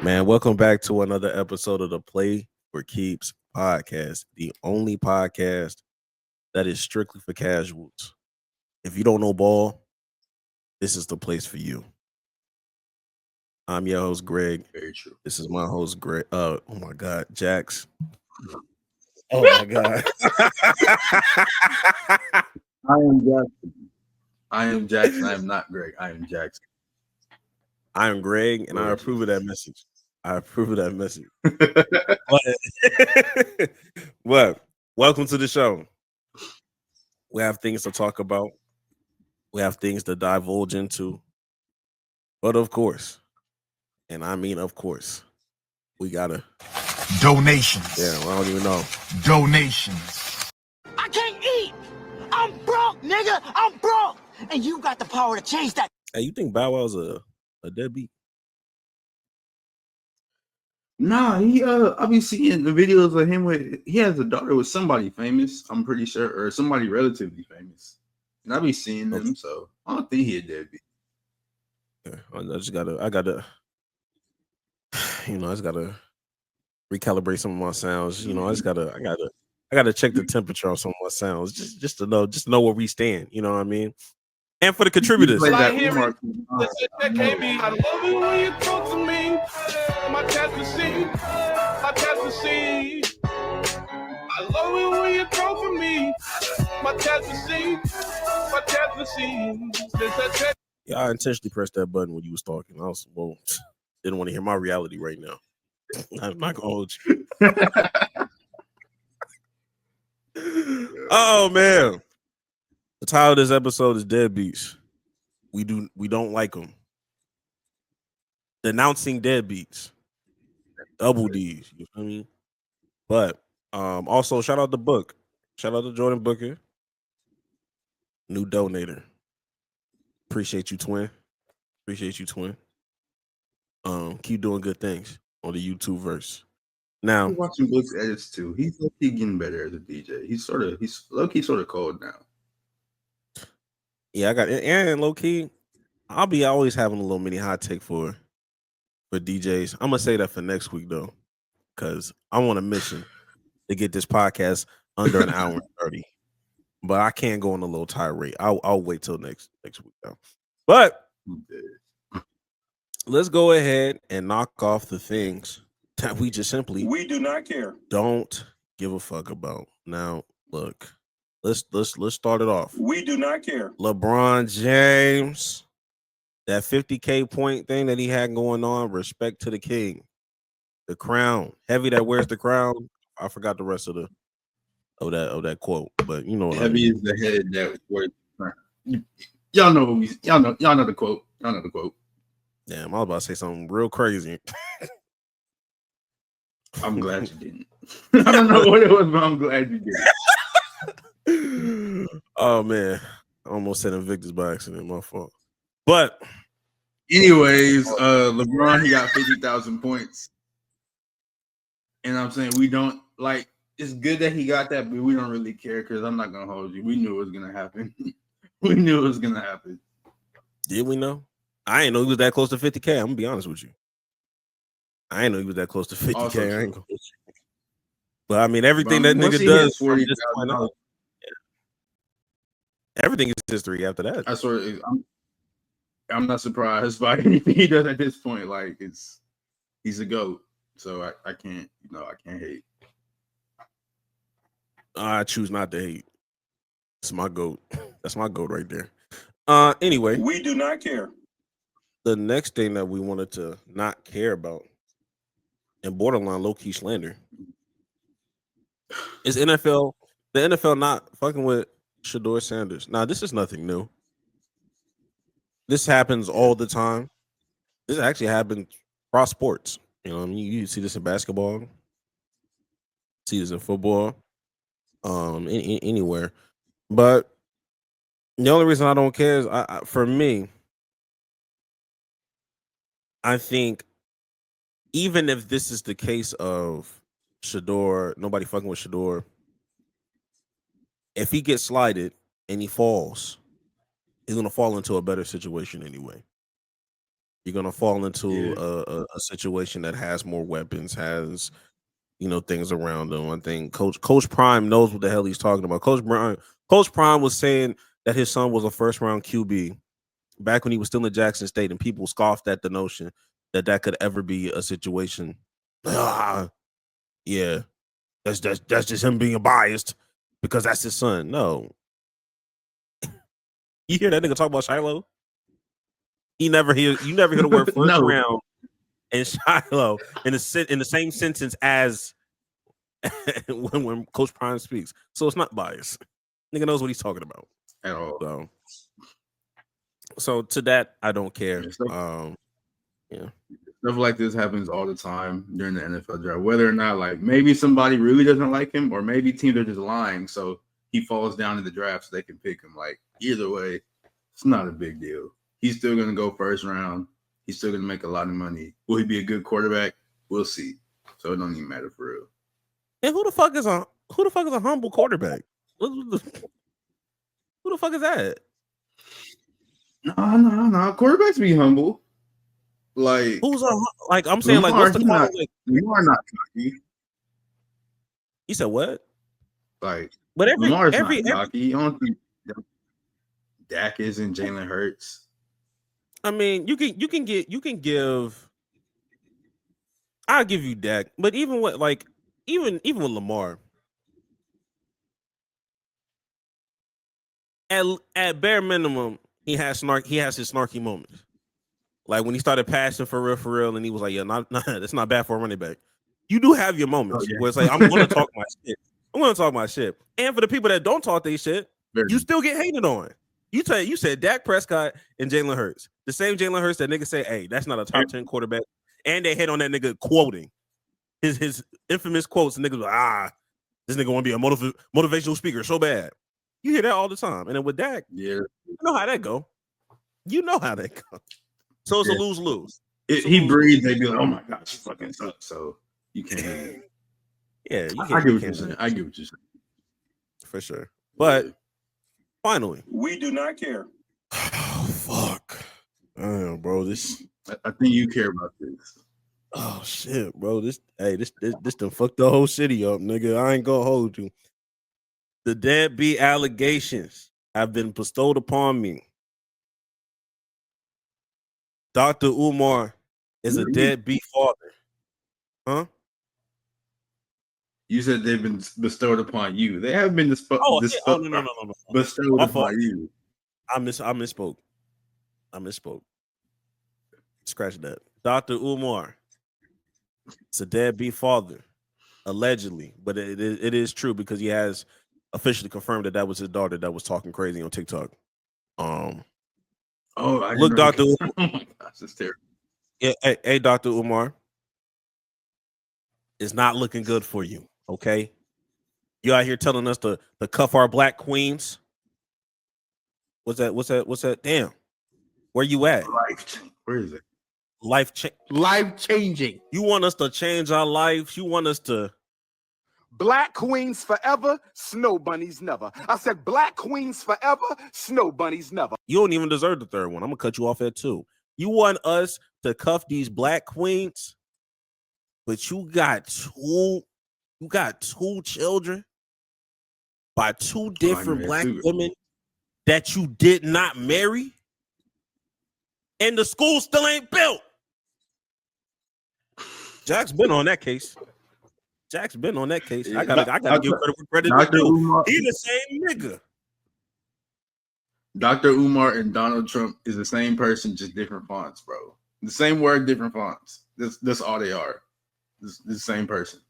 Man, welcome back to another episode of the Play for Keeps podcast, the only podcast that is strictly for casuals. If you don't know ball, this is the place for you. I'm your host, Greg. Very true. This is my host, Greg. Oh my God, Jax. Oh my God. I am Jackson. I am Jackson. I am not Greg. I am Jackson. I am Greg, and I approve of that message. I approve of that message. But welcome to the show. We have things to talk about. We have things to divulge into. But of course, and I mean of course, we gotta donations. Yeah, well, I don't even know. Donations. I can't eat. I'm broke, nigga. I'm broke. And you got the power to change that. Hey, you think Bow Wow's a deadbeat? Nah, I be seeing the videos of him with he has a daughter with somebody famous, I'm pretty sure, or somebody relatively famous. And I be seeing them, so I don't think he a deadbeat. Yeah, I gotta recalibrate some of my sounds. I gotta check the temperature on some of my sounds just to know where we stand. You know what I mean? And for the contributors. I love it when you talk to me. My fantasy. I love it when you talk to me. My fantasy. Yeah, I intentionally pressed that button when you was talking. I was didn't want to hear my reality right now. I'm not gonna hold you. Oh man. The title of this episode is Deadbeats. We don't like them. Denouncing deadbeats. Double D's. You feel me? But also shout out the book. Shout out to Jordan Booker. New donator. Appreciate you, twin. Keep doing good things on the YouTube verse. Now I'm watching Book's edits too. He's low-key getting better as a DJ. He's low-key sort of cold now. Yeah, I got and low key. I'll be always having a little mini hot take for DJs. I'm gonna say that for next week though, because I want a mission to get this podcast under an hour and 30. But I can't go on a little tirade. I'll wait till next week though. But let's go ahead and knock off the things that we just simply do not care. Don't give a fuck about. Now, look. Let's start it off. We do not care. LeBron James, that 50K point thing that he had going on. Respect to the king. The crown, heavy that wears the crown. I forgot the rest of that quote, but you know what heavy I mean. Is the head that wears the crown. Y'all know the quote. Y'all know the quote. Damn, I was about to say something real crazy. I'm glad you didn't. I don't know what it was, but I'm glad you didn't. Oh man, I almost said Invictus by accident. My fault. But anyways, LeBron, he got 50,000 points, and I'm saying we don't like. It's good that he got that, but we don't really care because I'm not gonna hold you. We knew it was gonna happen. Did we know? I ain't know he was that close to 50K. I'm gonna be honest with you. I ain't know he was that close to 50K. I ain't gonna. But I mean, everything that nigga does from this point on. Everything is history after that. I swear, I'm not surprised by anything he does at this point. Like he's a GOAT, so I can't hate. I choose not to hate. It's my GOAT. That's my GOAT right there. Anyway, we do not care. The next thing that we wanted to not care about and borderline low-key slander is the NFL not fucking with Shedeur Sanders. Now, this is nothing new. This happens all the time. This actually happens across sports. You know what I mean? You see this in basketball, see this in football, anywhere. But the only reason I don't care is, for me, I think even if this is the case of Shedeur, nobody fucking with Shedeur, if he gets slided and he falls, he's gonna fall into a better situation anyway. You're gonna fall into a situation that has more weapons, has things around them. I think Coach Prime knows what the hell he's talking about. Coach Prime was saying that his son was a first round QB back when he was still in Jackson State, and people scoffed at the notion that could ever be a situation. Yeah, that's just him being biased because that's his son. No, you hear that nigga talk about Shiloh? You never hear the word first round and Shiloh in the same sentence as when Coach Prime speaks. So it's not biased. Nigga knows what he's talking about at all. So to that, I don't care. Yeah. Stuff like this happens all the time during the NFL draft. Whether or not, like, maybe somebody really doesn't like him, or maybe teams are just lying, so he falls down in the draft so they can pick him. Like, either way, it's not a big deal. He's still going to go first round. He's still going to make a lot of money. Will he be a good quarterback? We'll see. So it don't even matter for real. And who the fuck is a humble quarterback? Who the fuck is that? No. Quarterbacks be humble. Like, who's I'm saying, Lamar, like, what's the Lamar not cocky. You said what? Like, but Lamar's not cocky. You don't think Dak isn't Jalen Hurts? I mean, you can give. I'll give you Dak, but even with Lamar, at bare minimum, he has his snarky moments. Like when he started passing for real, and he was like, "Yeah, that's not bad for a running back." You do have your moments where it's like, "I'm going to talk my shit. I'm going to talk my shit." And for the people that don't talk their shit, you still get hated on. You said Dak Prescott and Jalen Hurts, the same Jalen Hurts that niggas say, "Hey, that's not a top 10 quarterback," and they hit on that nigga quoting his infamous quotes. And niggas like, this nigga want to be a motivational speaker so bad. You hear that all the time. And then with Dak, you know how that go. So it's a lose-lose. He breathes, they be like, "Oh my gosh, you fucking suck." So you can't. Yeah, I get what you're saying. I get what you're saying. For sure. But finally, we do not care. Oh, fuck. Damn, bro. I think you care about this. Oh shit, bro. This done fucked the whole city up, nigga. I ain't gonna hold you. The deadbeat allegations have been bestowed upon me. Dr. Umar is a deadbeat father. Huh? You said they've been bestowed upon you. They haven't been bestowed upon you. I misspoke. Scratch that. Dr. Umar. It's a deadbeat father, allegedly, but it is true because he has officially confirmed that was his daughter that was talking crazy on TikTok. Look, Dr. Umar. Oh my gosh, that's terrible. Yeah, hey, Dr. Umar. It's not looking good for you, okay? You out here telling us to cuff our black queens. What's that? Damn. Where you at? Where is it? Life changing. You want us to change our lives? You want us to Black queens forever, snow bunnies never. I said black queens forever, snow bunnies never. You don't even deserve the third one. I'm gonna cut you off at 2. You want us to cuff these black queens, but you got two children by 2 different black women that you did not marry, and the school still ain't built. Jack's been on that case. I gotta give credit to you. He's the same nigga. Dr. Umar and Donald Trump is the same person, just different fonts, bro. The same word, different fonts. That's all they are. This the same person.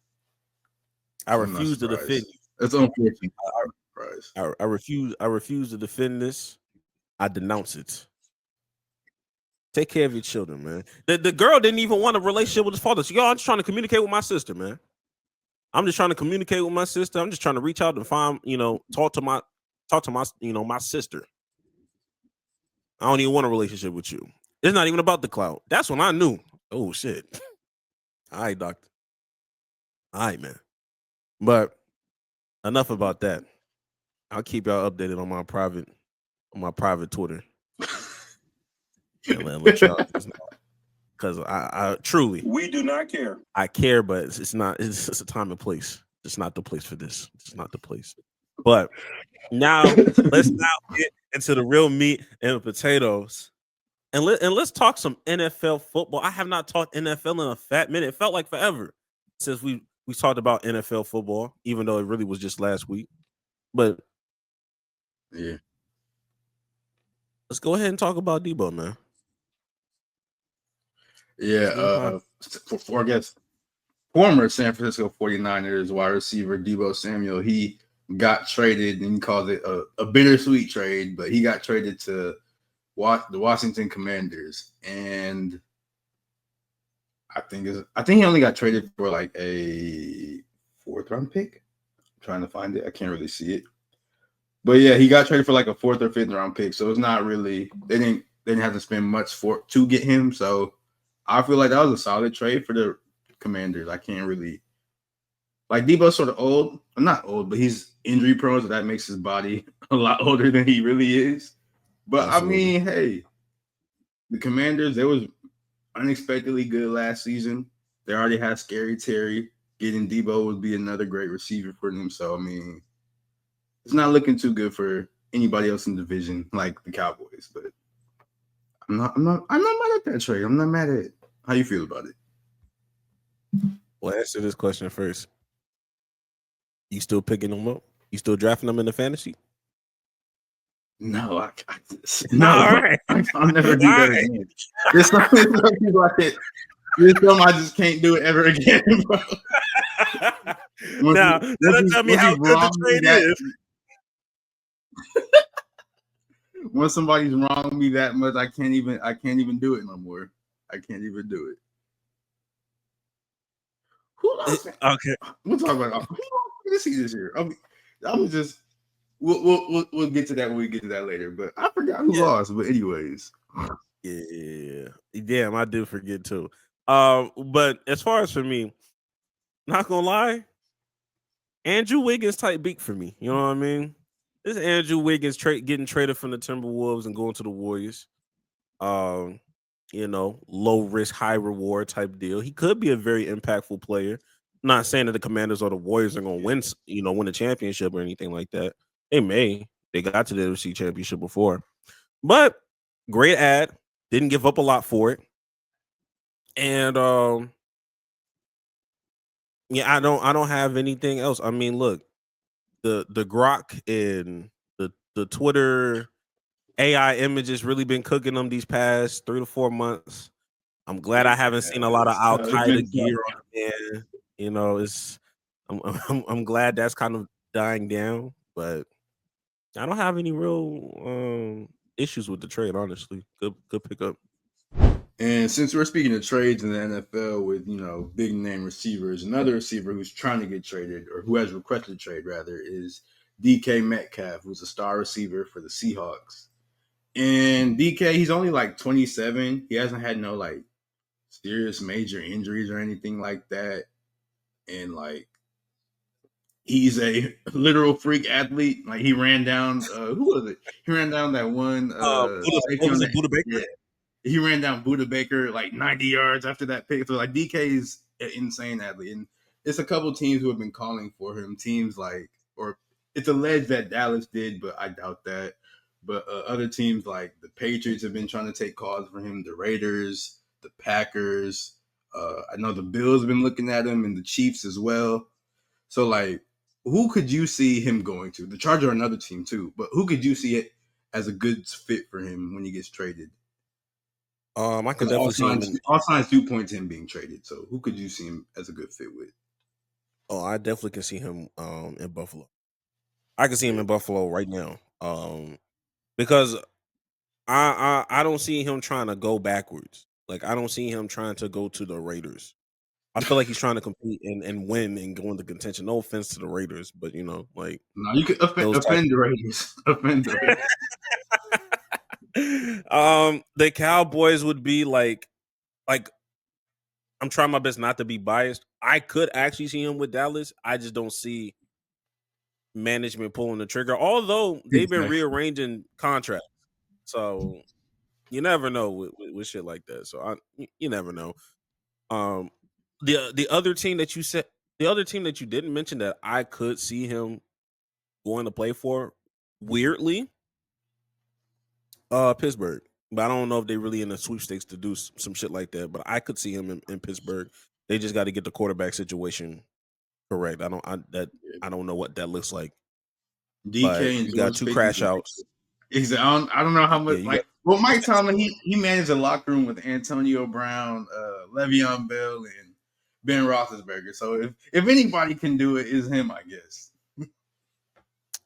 I refuse to defend you. That's unfortunate. I refuse to defend this. I denounce it. Take care of your children, man. The girl didn't even want a relationship with his father. So, I'm just trying to communicate with my sister, man. I'm just trying to communicate with my sister. I'm just trying to reach out and find, talk to my, my sister. I don't even want a relationship with you. It's not even about the clout. That's when I knew. Oh shit. All right, doctor. All right, man. But enough about that. I'll keep y'all updated on my private Twitter. Let y'all because I truly We do not care. I care, but it's not. It's just a time and place. It's not the place for this. It's not the place. But now let's get into the real meat and potatoes, and let's talk some NFL football. I have not talked NFL in a fat minute. It felt like forever since we talked about NFL football, even though it really was just last week. But Yeah. let's go ahead and talk about Deebo, man. Yeah. For I guess former San Francisco 49ers wide receiver Deebo Samuel, he got traded, and he called it a bittersweet trade, but he got traded to the Washington Commanders, and I think he only got traded for like a 4th round pick. I'm trying to find it. I can't really see it. But yeah, he got traded for like a 4th or 5th round pick. So it's not really they didn't have to spend much to get him. So I feel like that was a solid trade for the Commanders. I can't really like Deebo's sort of old. I'm not old, but he's injury prone, so that makes his body a lot older than he really is. But absolutely. I mean, hey, the Commanders, they was unexpectedly good last season. They already had Scary Terry. Getting Deebo would be another great receiver for them. So I mean, it's not looking too good for anybody else in the division like the Cowboys. But I'm not mad at that trade. I'm not mad at it. How you feel about it? Well, answer this question first. You still picking them up? You still drafting them in the fantasy? No, no. All right. I'll never do that again. There's something like it. There's something I just can't do it ever again, bro. Now, tell me how good the trade is. Once somebody's wronged me that much, I can't even do it no more. I can't even do it. Who lost? Okay, we'll talk about who lost this year. I'm just we'll get to that when we get to that later. But I forgot who lost. But anyways, yeah, damn, I did forget too. But as far as for me, not gonna lie, Andrew Wiggins type beat for me. You know what I mean? This Andrew Wiggins getting traded from the Timberwolves and going to the Warriors. Low risk, high reward type deal. He could be a very impactful player. I'm not saying that the Commanders or the Warriors are going to win a championship or anything like that. They may. They got to the NFC championship before. But great ad. Didn't give up a lot for it. And I don't have anything else. I mean, look, the Grok and the Twitter AI images really been cooking them these past 3 to 4 months. I'm glad I haven't seen a lot of Al Qaeda gear on there. I'm glad that's kind of dying down, but I don't have any real issues with the trade, honestly. Good pickup. And since we're speaking of trades in the NFL with, big name receivers, another receiver who's trying to get traded, or who has requested a trade rather, is DK Metcalf, who's a star receiver for the Seahawks. And DK, he's only like 27. He hasn't had no like serious major injuries or anything like that. And like, he's a literal freak athlete. Like he ran down, who was it? He ran down that one. Buda Baker? Yeah. He ran down Buda Baker like 90 yards after that pick. So like DK is an insane athlete. And it's a couple teams who have been calling for him. Teams like, or it's alleged that Dallas did, but I doubt that. But other teams like the Patriots have been trying to take calls for him. The Raiders, the Packers. I know the Bills have been looking at him, and the Chiefs as well. So like, who could you see him going to? The Chargers are another team too, but who could you see it as a good fit for him when he gets traded? I could definitely see him. All signs do point to him being traded. So who could you see him as a good fit with? Oh, I definitely can see him in Buffalo. I can see him in Buffalo right now. Because I don't see him trying to go backwards. Like I don't see him trying to go to the Raiders. I feel like he's trying to compete and win and go into contention. No offense to the Raiders, but no, you could offend the Raiders. Offend the Raiders. The Cowboys would be like I'm trying my best not to be biased. I could actually see him with Dallas. I just don't see management pulling the trigger. Although they've been rearranging contracts, so You never know with shit like that. So you never know. Um, the other team that you said, the other team that you didn't mention that I could see him going to play for, weirdly, Pittsburgh. But I don't know if they really in the sweepstakes to do some shit like that. But I could see him in Pittsburgh. They just got to get the quarterback situation correct. I don't know what that looks like. But DK and you got George 2 Pickens. crash outs. Exactly. I don't know how Yeah, much you like. got Well, Mike Tomlin he managed a locker room with Antonio Brown, Le'Veon Bell, and Ben Roethlisberger. So if anybody can do it, is him, I guess.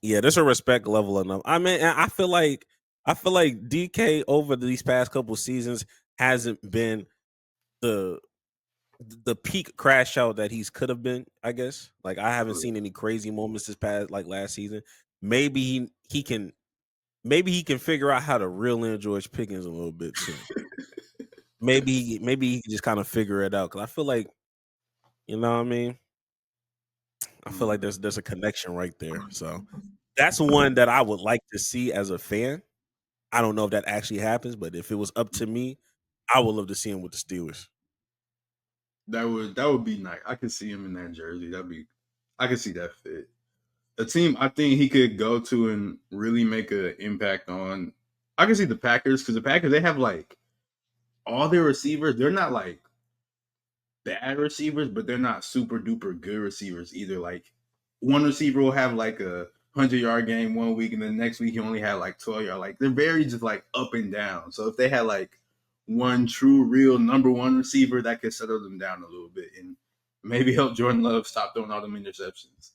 yeah, there's a respect level enough. I mean, I feel like DK over these past couple seasons hasn't been the peak crash out that he's could have been. I guess like I haven't seen any crazy moments this past like last season. Maybe he can figure out how to reel in George Pickens a little bit too. maybe he can just kind of figure it out because I feel like you know what I mean. I feel like there's a connection right there. So that's one that I would like to see as a fan. I don't know if that actually happens, but if it was up to me, I would love to see him with the Steelers. That would be nice. I could see him in that jersey. I could see that fit. A team I think he could go to and really make an impact on. I can see the Packers because the Packers they have like all their receivers. They're not like bad receivers, but they're not super duper good receivers either. Like one receiver will have like a 100-yard game one week, and then the next week he only had like 12 yard. Like they're very just like up and down. So if they had like one true, real number one receiver, that could settle them down a little bit and maybe help Jordan Love stop throwing all them interceptions.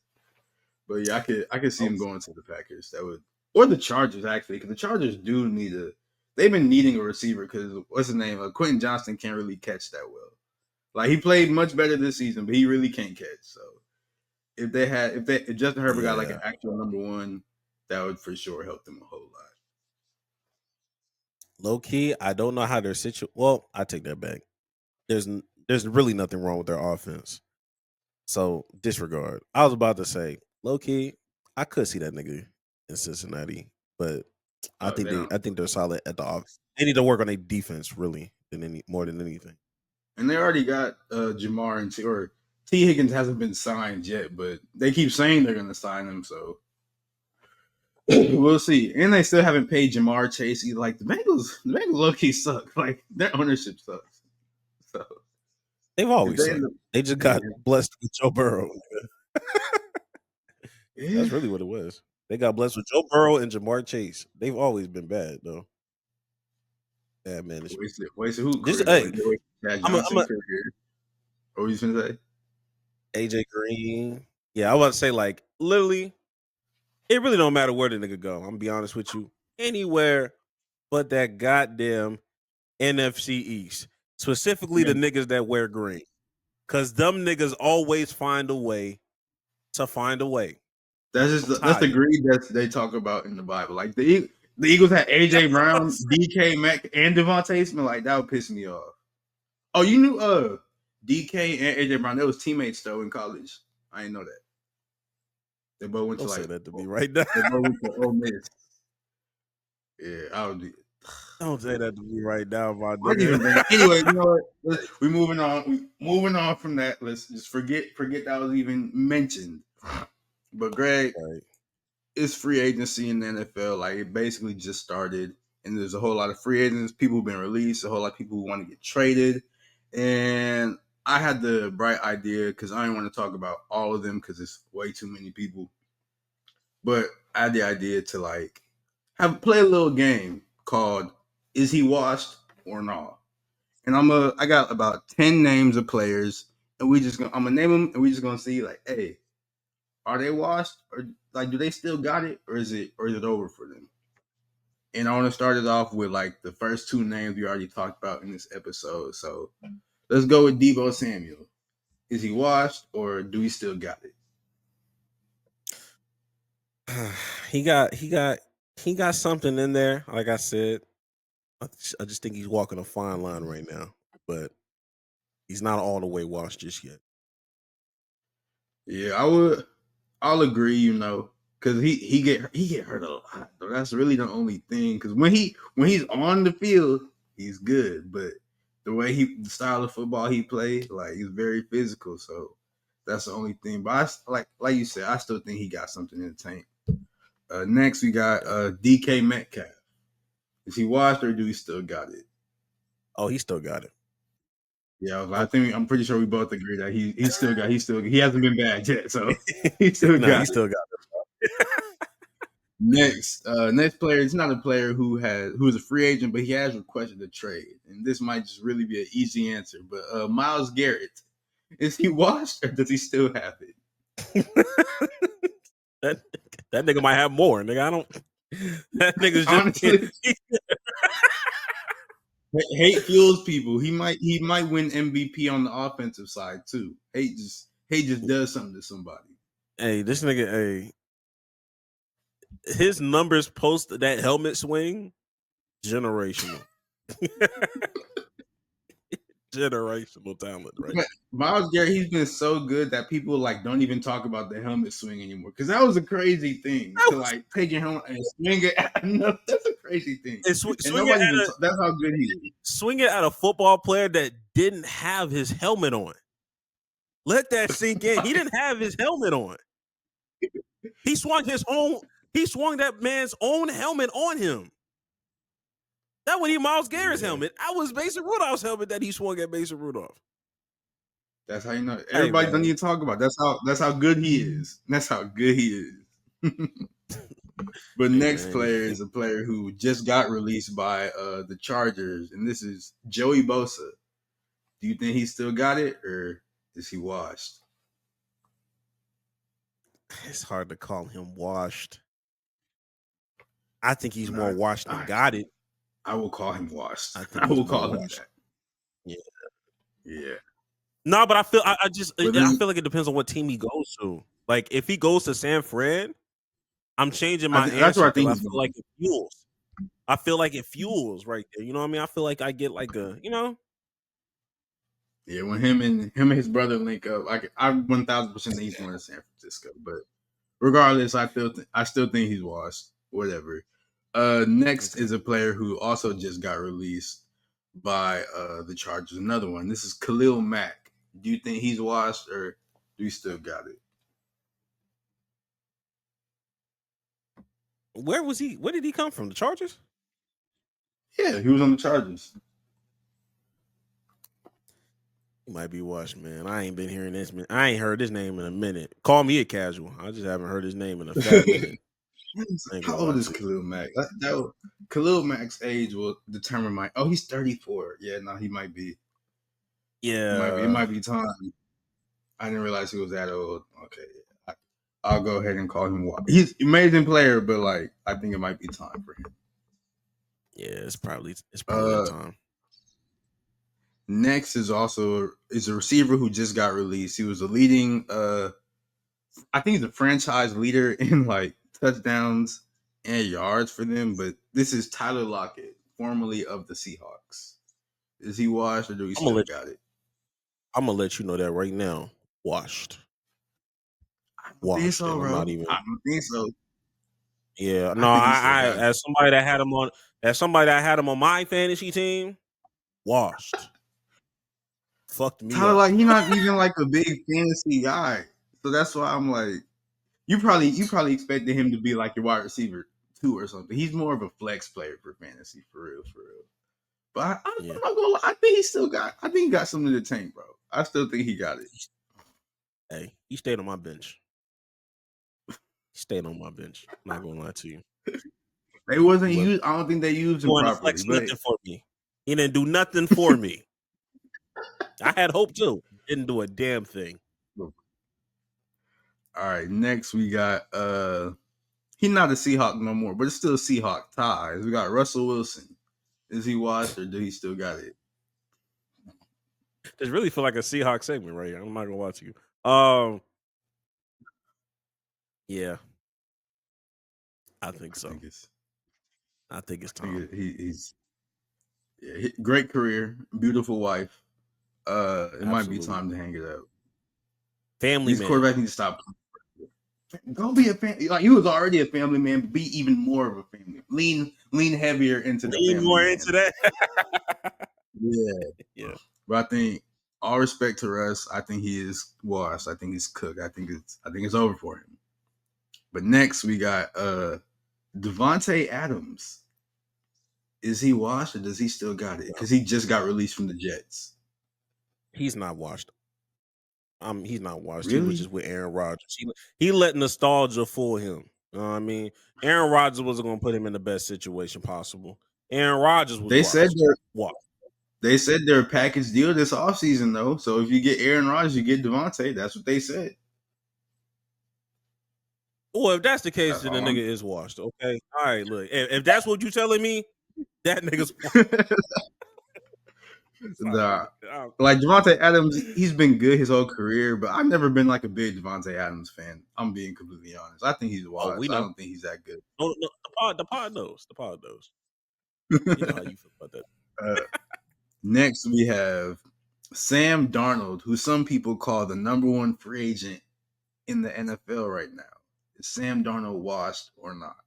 But yeah, I could see him going to the Packers. That would or the Chargers actually, because the Chargers do need a. They've been needing a receiver because what's his name? Quentin Johnston can't really catch that well. Like he played much better this season, but he really can't catch. So if Justin Herbert got like an Yeah. actual number one, that would for sure help them a whole lot. Low key, I don't know how they're situated. Well, I take that back. There's really nothing wrong with their offense. So disregard. I was about to say, low key, I could see that nigga in Cincinnati, but They don't. I think they're solid at the offense. They need to work on their defense really more than anything. And they already got Jamar and T. Higgins hasn't been signed yet, but they keep saying they're going to sign him. So we'll see. And they still haven't paid Jamar Chase. Like the Bengals low key suck. Like their ownership sucks. So They've always sucked. They just got blessed with Joe Burrow. That's really what it was. They got blessed with Joe Burrow and Jamar Chase. They've always been bad though. Bad management. Wait, so who? Just, Chad I'm Johnson a career. What were you going to say? AJ Green. Yeah, I was about to say like literally, it really don't matter where the nigga go. I'm gonna be honest with you. Anywhere but that goddamn NFC East. Specifically the niggas that wear green. Cause them niggas always find a way to find a way. That's the greed that they talk about in the Bible. Like the Eagles had AJ Brown, DK Metcalf, and Devontae Smith. Like that would piss me off. Oh, you knew DK and AJ Brown, they was teammates though in college. I didn't know that. They both went Don't to say like that to me right now. they both went to Ole Miss. Yeah, I would do. Don't say that to me right now, my nigga. Anyway, you know what? We're moving on. Moving on from that. Let's just forget that was even mentioned. But Greg, Right. it's free agency in the NFL. Like it basically just started, and there's a whole lot of free agents. People have been released. A whole lot of people who want to get traded. And I had the bright idea because I didn't want to talk about all of them because it's way too many people. But I had the idea to like play a little game called "Is He Washed or Not?" And I got about 10 names of players, and I'm gonna name them, and we just gonna see like, hey, are they washed or like do they still got it or is it over for them? And I want to start it off with like the first two names we already talked about in this episode. So let's go with Deebo Samuel. Is he washed or do he still got it? He got something in there. Like I said, I just think he's walking a fine line right now, but he's not all the way washed just yet. Yeah, I'll agree. You know, because he get hurt a lot. Though. That's really the only thing. Because when he's on the field, he's good. But the style of football he plays, like he's very physical. So that's the only thing. But like you said, I still think he got something in the tank. Next we got DK Metcalf. Is he washed or do he still got it? Oh, he still got it. Yeah, I'm pretty sure we both agree that he hasn't been bad yet, so he still got it. Still got it. Next player, it's not a player who's a free agent, but he has requested a trade. And this might just really be an easy answer. But Myles Garrett, is he washed or does he still have it? that nigga might have more, nigga. I don't. That nigga's just honestly. Hate fuels people. He might win MVP on the offensive side too. Hate just does something to somebody. Hey, this nigga, his numbers post that helmet swing, generational. Generational talent, right? But Myles Garrett, he's been so good that people like don't even talk about the helmet swing anymore because that was a crazy thing to like take your helmet and swing it. No, that's a crazy thing. And that's how good he is. Swing it at a football player that didn't have his helmet on. Let that sink in. He didn't have his helmet on. He swung that man's own helmet on him. That wasn't even Myles Garrett's helmet. That was Mason Rudolph's helmet that he swung at Mason Rudolph. That's how you know. Everybody don't even talk about. That's how good he is. That's how good he is. But next player is a player who just got released by the Chargers, and this is Joey Bosa. Do you think he still got it, or is he washed? It's hard to call him washed. I think he's more washed than got it. I will call him washed. I will call him that. Yeah. No, but I feel I feel like it depends on what team he goes to. Like if he goes to San Fran, I'm changing my answer. That's what I think. I feel like it fuels. I feel like it fuels right there. You know what I mean? I feel like I get like a, you know. Yeah, when him and his brother link up, I 1,000% think he's going to San Francisco. But regardless, I still think he's washed. Whatever. Next is a player who also just got released by the Chargers. Another one. This is Khalil Mack. Do you think he's washed or do you still got it? Where was he? Where did he come from? The Chargers? Yeah, he was on the Chargers. He might be washed, man. I ain't been hearing this. I ain't heard his name in a minute. Call me a casual. I just haven't heard his name in a fat minute. How old is Khalil Mack? Khalil Mack's age will determine my. Oh, he's 34. Yeah, no, he might be. Yeah, it might be time. I didn't realize he was that old. Okay, I'll go ahead and call him. He's an amazing player, but like I think it might be time for him. Yeah, it's probably time. Next is a receiver who just got released. He was a leading. I think he's a franchise leader in like touchdowns and yards for them. But this is Tyler Lockett, formerly of the Seahawks. Is he washed or do we still got it? I'm gonna let you know that right now. Washed. I don't think so, bro. I don't think so. Yeah, no. I as somebody that had him on my fantasy team, washed. Fucked me. Tyler, like he's not even like a big fantasy guy, so that's why I'm like, you probably expected him to be like your wide receiver 2 or something. He's more of a flex player for fantasy, for real. But I'm not gonna lie, I think he got something in the tank, bro. I still think he got it. Hey, he stayed on my bench. I'm not gonna lie to you. They wasn't used. I don't think they used him properly. Nothing for me. He didn't do nothing for me. I had hope too. Didn't do a damn thing. All right, next we got he's not a Seahawk no more, but it's still Seahawk ties. We got Russell Wilson. Is he washed or do he still got it? This really feel like a Seahawk segment right here. I'm not gonna lie to you. Yeah. I think so. I think it's time. He's great career, beautiful wife. It might be time to hang it up. Family These man. quarterbacks need to stop. Go be a family. Like, you was already a family man. Be even more of a family. Lean heavier into the Lean family more man. into that. Yeah. Yeah. But I think all respect to Russ. I think he is washed. I think he's cooked. I think it's over for him. But next we got Devontae Adams. Is he washed or does he still got it? Because he just got released from the Jets. He's not washed. He's not washed. He was Really? just with Aaron Rodgers. He let nostalgia fool him. You know what I mean? Aaron Rodgers wasn't going to put him in the best situation possible. Aaron Rodgers was They said washed. they said they're a package deal this offseason, though. So if you get Aaron Rodgers, you get Devontae. That's what they said. Well, if that's the case, That's then the all. nigga is washed. Okay. All right. Look, if that's what you telling me, that nigga's washed. Like Devontae Adams, he's been good his whole career, but I've never been like a big Devontae Adams fan. I'm being completely honest. I think he's washed. We know. I don't think he's that good. No, the pod knows. The pod knows. You know how you feel about that. Next, we have Sam Darnold, who some people call the number one free agent in the NFL right now. Is Sam Darnold washed or not?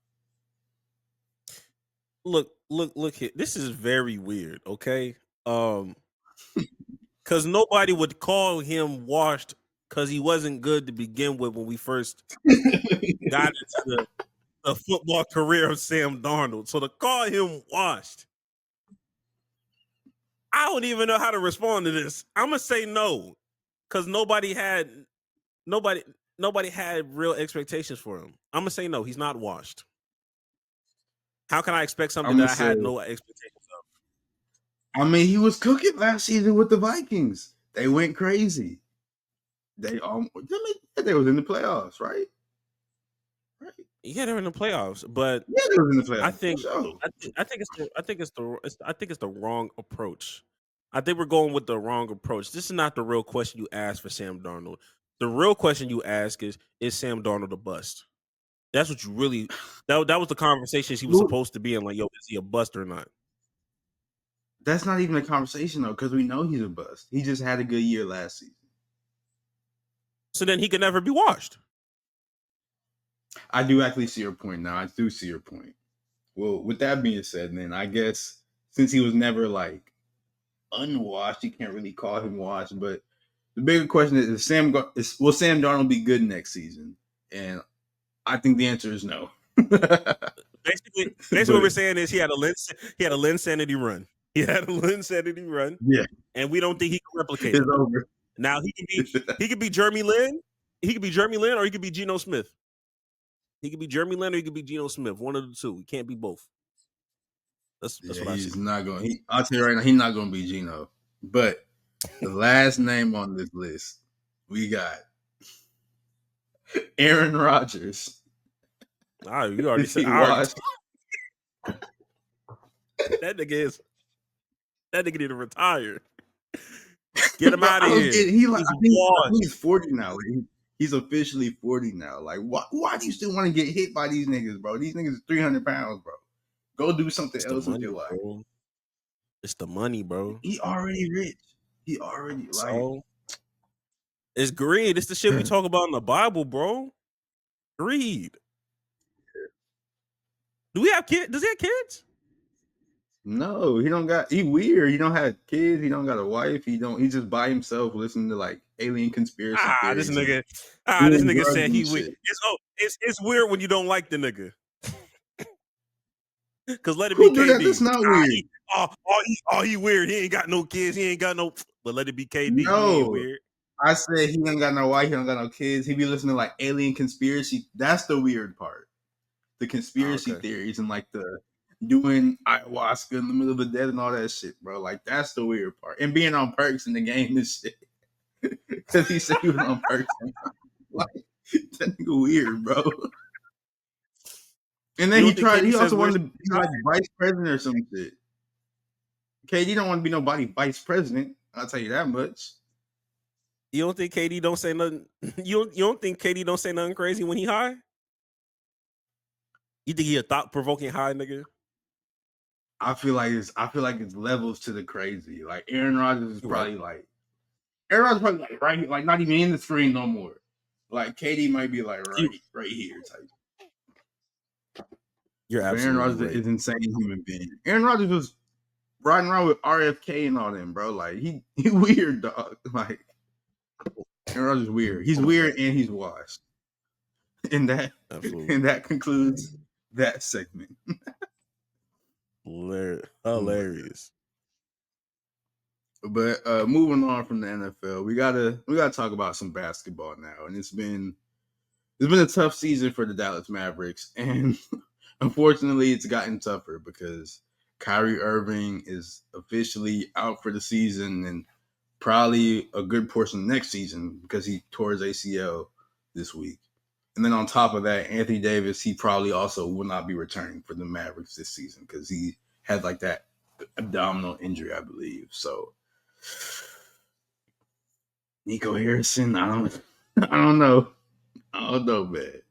Look here. This is very weird, okay? Because nobody would call him washed because he wasn't good to begin with when we first got into the football career of Sam Darnold. So to call him washed, I don't even know how to respond to this. I'm gonna say no, because nobody had real expectations for him. I'm gonna say no. He's not washed. How can I expect something that I had no expectations of? I mean, he was cooking last season with the Vikings. They went crazy. They was in the playoffs, right? Right. Yeah, they're in the playoffs, but yeah, they were in the playoffs. I think it's the wrong approach. I think we're going with the wrong approach. This is not the real question you ask for Sam Darnold. The real question you ask is Sam Darnold a bust? That's what you really that was the conversation he was supposed to be in. Like, yo, is he a bust or not? That's not even a conversation though, because we know he's a bust. He just had a good year last season. So then he could never be washed. I do actually see your point now. I do see your point. Well, with that being said, then I guess since he was never like unwashed, you can't really call him washed. But the bigger question is, will Sam Darnold be good next season? And I think the answer is no. Basically what we're saying is he had a Linsanity run. He had a Linsanity run. Yeah. And we don't think he can replicate it. It's over. Now he could be Jeremy Lin. He could be Jeremy Lin or he could be Geno Smith. He could be Jeremy Lin or he could be Geno Smith. One of the two. He can't be both. That's what I see. He's not going. I'll tell you right now, he's not going to be Geno. But the last name on this list, we got Aaron Rodgers. You already said that nigga need to retire. Get him out of here. He's 40 now. He's officially 40 now. Like, why do you still want to get hit by these niggas, bro? These niggas are 300 pounds, bro. Go do something else with your life. It's the money, bro. He already rich. He already it's greed. It's the shit we talk about in the Bible, bro. Greed. Do we have kids? Does he have kids? No, he don't got. He weird. He don't have kids. He don't got a wife. He's just by himself listening to like alien conspiracy theories. This nigga said he weird. It's weird when you don't like the nigga. Cause let it be KD. That's not weird. He weird. He ain't got no kids. He ain't got no. But let it be KD. No, he ain't weird. I said he ain't got no wife. He don't got no kids. He be listening to like alien conspiracy. That's the weird part. The conspiracy theories and like the doing ayahuasca in the middle of the desert and all that shit, bro. Like that's the weird part. And being on perks in the game and shit. Because he said he was on perks. Like that nigga weird, bro. And then he also wanted to be like vice president or some shit. KD don't want to be nobody vice president. I'll tell you that much. You don't think KD don't say nothing? You don't think KD don't say nothing crazy when he high? You think he a thought-provoking high nigga? I feel like it's levels to the crazy. Like Aaron Rodgers is probably like right, like not even in the screen no more. Like KD might be like right here type. You're But Aaron absolutely Rodgers right. is an insane human being. Aaron Rodgers was riding around with RFK and all them, bro. Like he weird, dog. Like Aaron Rodgers is weird. He's weird and he's washed. And Absolutely. that concludes that segment. Hilarious. But moving on from the NFL, we gotta talk about some basketball now. And it's been a tough season for the Dallas Mavericks, and unfortunately, it's gotten tougher because Kyrie Irving is officially out for the season and probably a good portion of next season because he tore his ACL this week. And then on top of that, Anthony Davis, he probably also will not be returning for the Mavericks this season because he had like that abdominal injury, I believe. So Nico Harrison, I don't know. I don't know, man.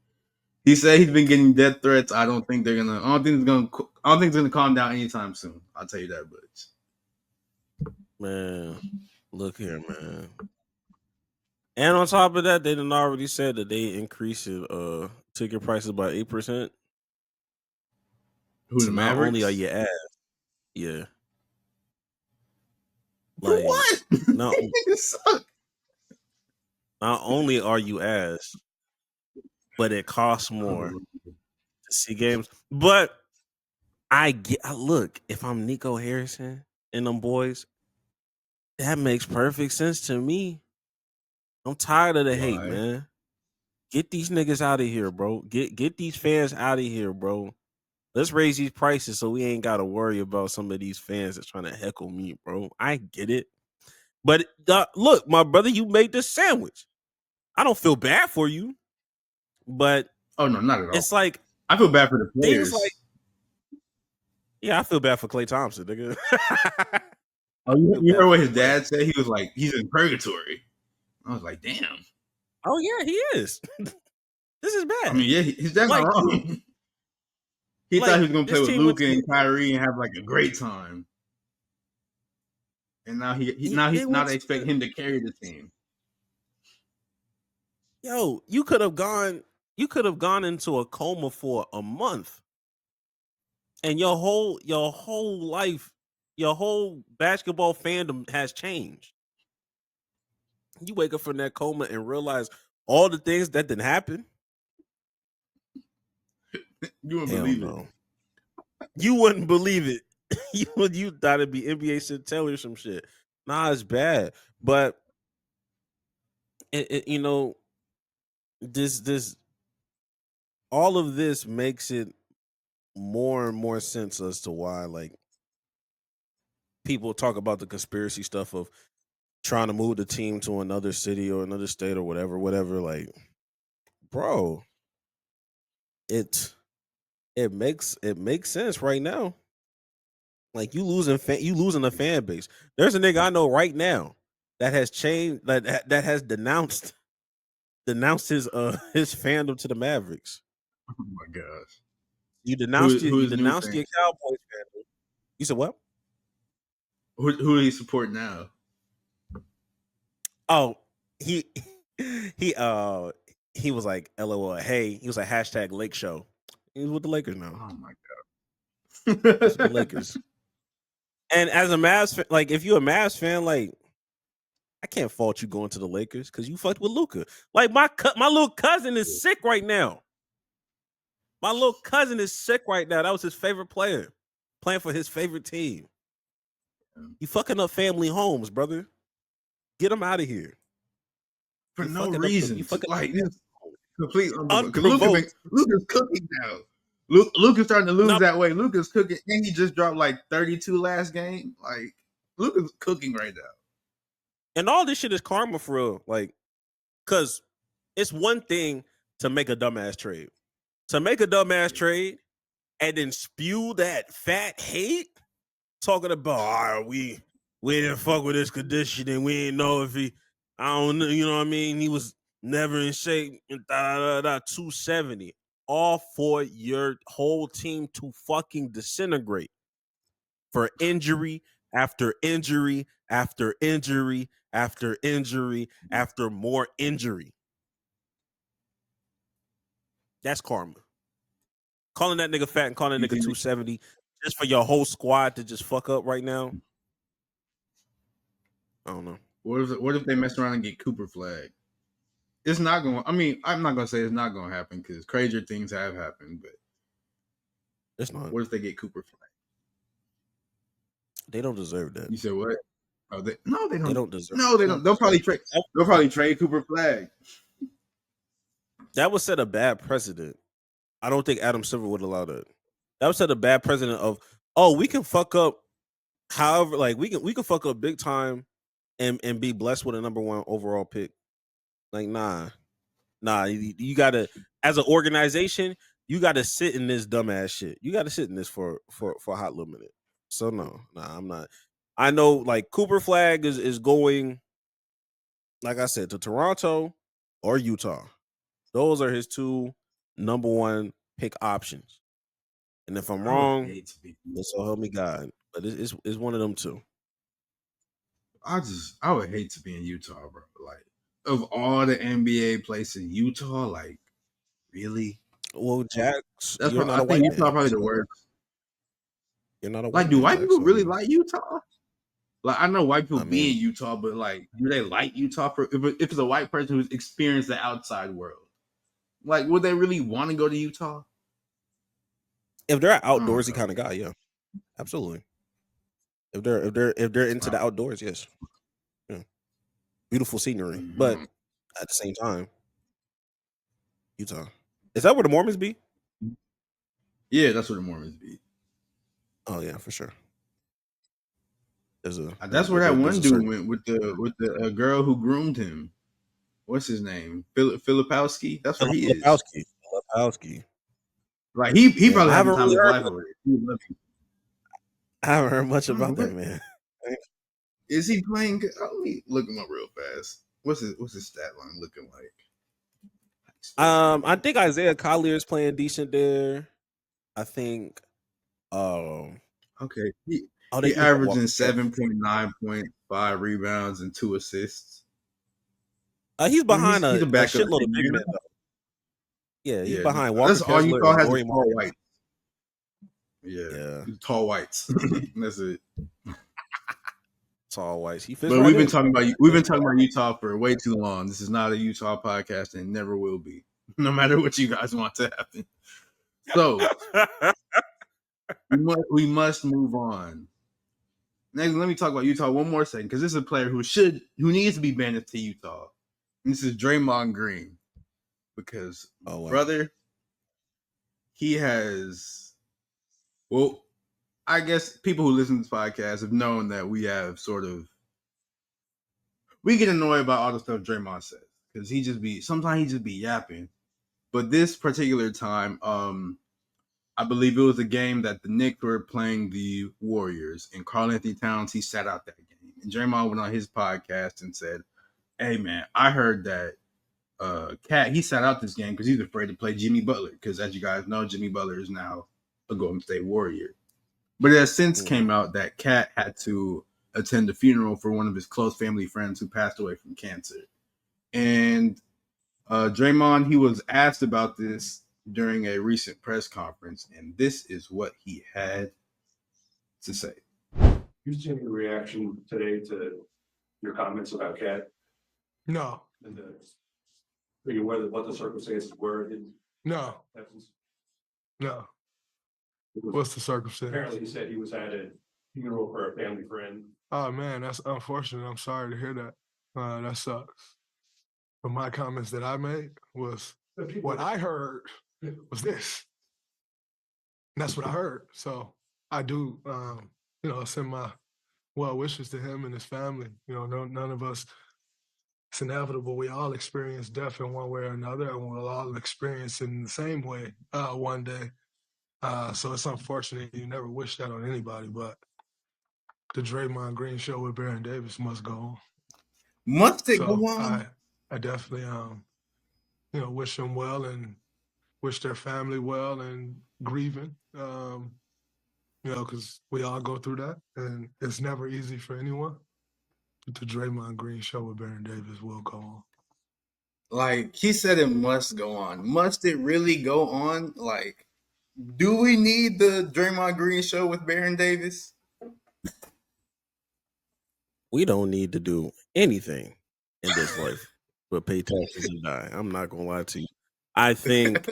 He said he's been getting death threats. I don't think it's gonna calm down anytime soon. I'll tell you that much. Man, look here, man. And on top of that, they done already said that they increased ticket prices by 8%. Who, So the not Mavericks? only are you ass, yeah. For Like, what? not, It suck. not only are you ass, but it costs more to see games. But look, if I'm Nico Harrison and them boys, that makes perfect sense to me. I'm tired of the hate, Why? man. Get these niggas out of here, bro. Get these fans out of here, bro. Let's raise these prices so we ain't got to worry about some of these fans that's trying to heckle me, bro. I get it. But look, my brother, you made this sandwich. I don't feel bad for you, but Oh no, not at all. it's like I feel bad for the players. things like, yeah, I feel bad for Klay Thompson, nigga. Oh, you heard what his dad said? He was like, he's in purgatory. I was like, damn. Oh yeah, he is. This is bad. I mean, yeah, his dad's Like- not wrong. He like, thought he was gonna play this with team Luka went and Kyrie and have like a great time. And now now they expect him to carry the team. Yo, you could have gone into a coma for a month. And your whole life, your whole basketball fandom has changed. You wake up from that coma and realize all the things that didn't happen. You wouldn't Hell believe no. it. You wouldn't believe it. you thought it'd be NBA Centelli or some shit. Nah, it's bad. But you know, this all of this makes it more and more sense as to why, like, people talk about the conspiracy stuff of trying to move the team to another city or another state or whatever. Like, bro, it makes sense right now. Like, you losing a fan base. There's a nigga I know right now that has changed, that has denounced his fandom to the Mavericks. Oh my gosh. You denounced Who is denounced new your Cowboys fandom. You said what? Who do you support now? Oh, he he was like, LOL, hey, he was like hashtag Lake Show. He's with the Lakers now. Oh my He's with the Lakers. And as a Mavs fan, like, if you're a Mavs fan, like, I can't fault you going to the Lakers because you fucked with Luka. Like, my little cousin is sick right now. My little cousin is sick right now. That was his favorite player, playing for his favorite team. You fucking up family homes, brother. Get him out of here. For You no fucking reason. you fucking Like this complete unprovoked. Luka's cooking now. Luka's starting to lose No. that way. Luka's cooking, and he just dropped like 32 last game. Like Luka's cooking right now. And all this shit is karma for real. Like, because it's one thing to make a dumbass trade. To make a dumbass trade and then spew that fat hate, talking about, we didn't fuck with his condition and we didn't know if he, I don't know, you know what I mean? He was never in shape, 270. All for your whole team to fucking disintegrate for injury after injury after injury after injury after more injury. That's karma. Calling that nigga fat and calling that nigga You think 270 just for your whole squad to just fuck up right now. I don't know. What if they mess around and get Cooper flagged? It's not going. I mean, I'm not going to say it's not going to happen because crazier things have happened. But It's not. what if they get Cooper flagged? They don't deserve that. You said what? Oh, no, they don't. They don't deserve. No, they don't. They'll probably trade. They'll probably trade Cooper flag. That would set a bad precedent. I don't think Adam Silver would allow that. That would set a bad precedent of, oh, we can fuck up. However, like we can fuck up big time, and be blessed with a number 1 overall pick. Like nah. You gotta, as an organization, you gotta sit in this dumbass shit. You gotta sit in this for a hot little minute. So no, I'm not. I know like Cooper flag is going, like I said, to Toronto or Utah. Those are his 2 number 1 pick options. And if I'm wrong, so help me God. But it's one of them 2. I would hate to be in Utah, bro. Like of all the NBA places, Utah, like really? Well, Jax, That's you're what, not I a think white Utah man. probably the worst. You're not a white Like, man. do white Jax, people so really like Utah? Like, I know white people I be mean- in Utah, but like, do they like Utah for if it's a white person who's experienced the outside world? Like, would they really want to go to Utah? If they're an outdoorsy kind of guy, yeah, absolutely. If they're into the outdoors, yes, yeah. Beautiful scenery, but at the same time, Utah. Is that where the Mormons be? Yeah, that's where the Mormons be. Oh yeah, for sure. That's where that one dude went with the girl who groomed him. What's his name? Filipowski. That's where he is. Filipowski. Like he Yeah, probably I having haven't time of really his heard life over there. I haven't heard much about that man. Is he playing? Let me look him up real fast. What's his stat line looking like? I think Isaiah Collier is playing decent there. I think. Okay, he they averaging 7.9.5 rebounds and 2 assists. He's behind he's a backup shitload of big men though. Yeah, he's behind Walker That's all Kessler Utah and has Lauri is tall Markkanen. whites. Yeah, tall whites. That's it. Tall whites. He fits. But we've been talking about Utah for way too long. This is not a Utah podcast and never will be. No matter what you guys want to happen. So we must move on. Next, let me talk about Utah one more second because this is a player who needs to be banished to Utah. And this is Draymond Green. Because brother, he has, well, I guess people who listen to this podcast have known that we get annoyed about all the stuff Draymond says because sometimes he just be yapping. But this particular time, I believe it was a game that the Knicks were playing the Warriors, and Karl-Anthony Towns, he sat out that game. And Draymond went on his podcast and said, "Hey man, I heard that Cat, he sat out this game because he's afraid to play Jimmy Butler because, as you guys know, Jimmy Butler is now a Golden State Warrior. But it has since came out that Cat had to attend a funeral for one of his close family friends who passed away from cancer. And Draymond, he was asked about this during a recent press conference, and this is what he had to say. You see any reaction today to your comments about Cat? No. Are you aware of what the circumstances were? No. No. What's the circumstance? Apparently, he said he was at a funeral for a family friend. Oh man, that's unfortunate. I'm sorry to hear that. That sucks. But my comments that I made was what I heard was this. And that's what I heard. So I do, send my well wishes to him and his family. None of us. It's inevitable. We all experience death in one way or another, and we'll all experience it in the same way one day. So it's unfortunate. You never wish that on anybody, but the Draymond Green show with Baron Davis must go on. Must it go on? I definitely, wish them well and wish their family well and grieving, because we all go through that, and it's never easy for anyone. But the Draymond Green show with Baron Davis will go on. Like he said, it must go on. Must it really go on? Like, do we need the Draymond Green show with Baron Davis? We don't need to do anything in this life but pay taxes and die. I'm not gonna lie to you. I think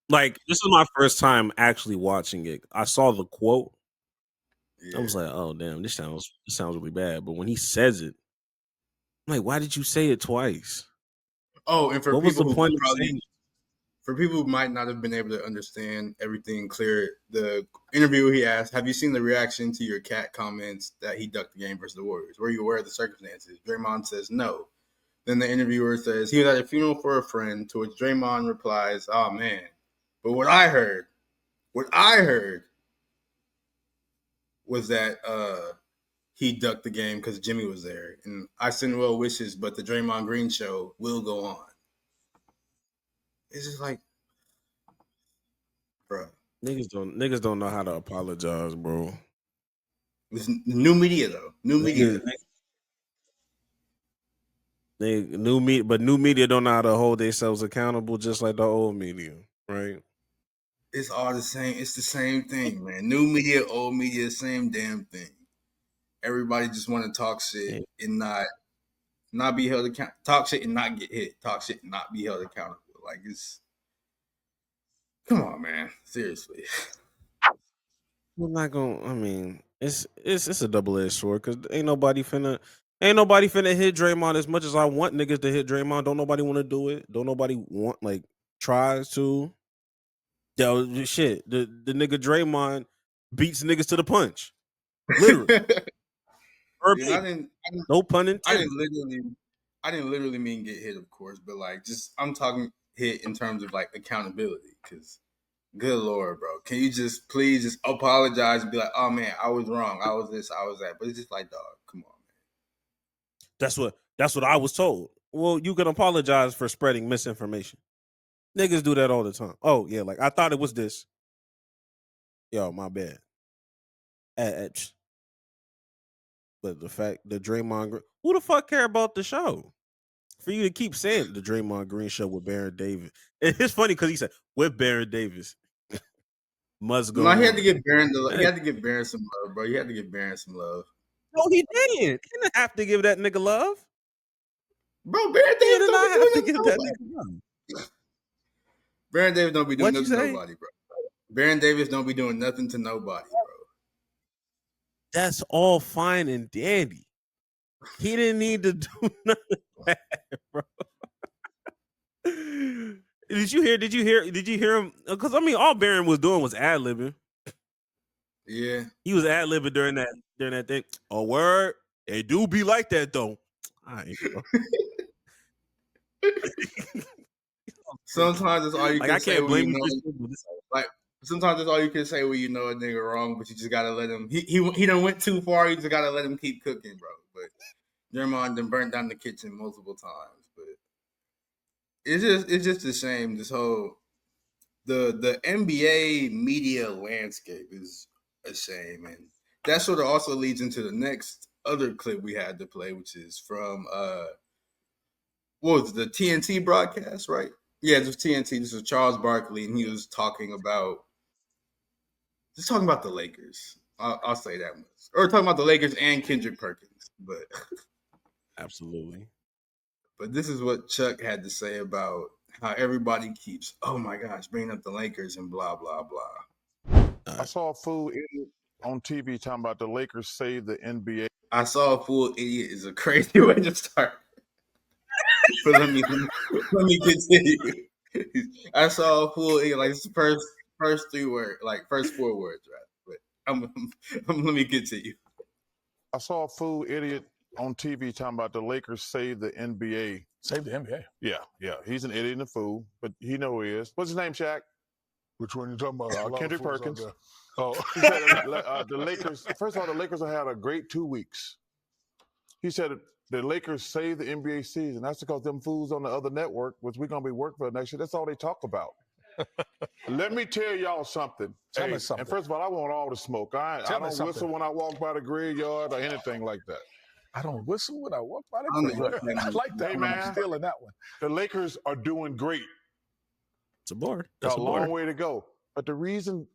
like this is my first time actually watching it. I saw the quote. I was like, oh damn, this sounds really bad. But when he says it, I'm like, why did you say it twice? Oh, and for What was people the who point of probably saying it? for people who might not have been able to understand everything clear, the interview he asked, have you seen the reaction to your cat comments that he ducked the game versus the Warriors? Were you aware of the circumstances? Draymond says no. Then the interviewer says he was at a funeral for a friend, to which Draymond replies, oh man. But what I heard was that he ducked the game because Jimmy was there. And I send well wishes, but the Draymond Green show will go on. It's just like, bro. Niggas don't know how to apologize, bro. It's new media though. New media. New media don't know how to hold themselves accountable, just like the old media, right? It's all the same. It's the same thing, man. New media, old media, same damn thing. Everybody just want to talk shit and not be held accountable. Talk shit and not get hit. Talk shit and not be held accountable. Like it's, come on, man. Seriously. We're not gonna. I mean, it's a double-edged sword because ain't nobody finna hit Draymond as much as I want niggas to hit Draymond. Don't nobody want to do it. Don't nobody want like tries to. Yo, shit. The nigga Draymond beats niggas to the punch, literally. No pun intended. I didn't literally mean get hit, of course, but like just I'm talking hit in terms of like accountability. Because good Lord, bro, can you just please just apologize and be like, oh man, I was wrong, I was this, I was that. But it's just like, dog, come on, man. That's what I was told. Well, you can apologize for spreading misinformation. Niggas do that all the time. Oh yeah, like I thought it was this. Yo, my bad. But the fact the Draymond, who the fuck care about the show? For you to keep saying the Draymond Green show with Baron Davis, it's funny because he said with Baron Davis must go. No, he had to give Baron he had to give Baron some love, bro. He had to give Baron some love. No, he didn't. He didn't have to give that nigga love, bro. Baron Davis did not have to give that nobody. nigga love. Baron Davis don't be doing What'd nothing you to say? nobody, bro. Baron Davis don't be doing nothing to nobody, bro. That's all fine and dandy. He didn't need to do nothing bad, bro. Did you hear him? Because I mean, all Baron was doing was ad-libbing. Yeah, he was ad-libbing during that thing. Oh, word, it do be like that though. All right, bro. Sometimes that's all you like, can I say. can't blame you. Like sometimes that's all you can say when you know a nigga wrong, but you just gotta let him. He done went too far. You just gotta let him keep cooking, bro. But Draymond done burnt down the kitchen multiple times. But it's just a shame. This whole the NBA media landscape is a shame, and that sort of also leads into the next other clip we had to play, which is from what was it, the TNT broadcast, right? Yeah, this was TNT. This was Charles Barkley, and he was talking about the Lakers. I'll say that much. Or talking about the Lakers and Kendrick Perkins, but absolutely. But this is what Chuck had to say about how everybody keeps, oh my gosh, bringing up the Lakers and blah blah blah. I saw a fool idiot on TV talking about the Lakers save the NBA. I saw a fool idiot is a crazy way to start. But let me continue. I saw a fool idiot, like the first 3 words, like first 4 words, right? But let me continue. I saw a fool idiot on TV talking about the Lakers save the NBA. Save the NBA? Yeah. He's an idiot and a fool, but he know who he is. What's his name, Shaq? Which one you talking about? Kendrick Perkins. Oh, he said the Lakers. First of all, the Lakers have had a great 2 weeks. He said the Lakers saved the NBA season. That's because them fools on the other network, which we're gonna be working for next year. That's all they talk about. Let me tell y'all something. Tell me something. And first of all, I want all the smoke. I don't whistle when I walk by the graveyard or anything like that. I don't whistle when I walk by I don't know the what crib. that I means. like that. Hey, Man. man. I'm stealing that one. The Lakers are doing great. It's a bar. Got That's a a long bar. way to go. But the reason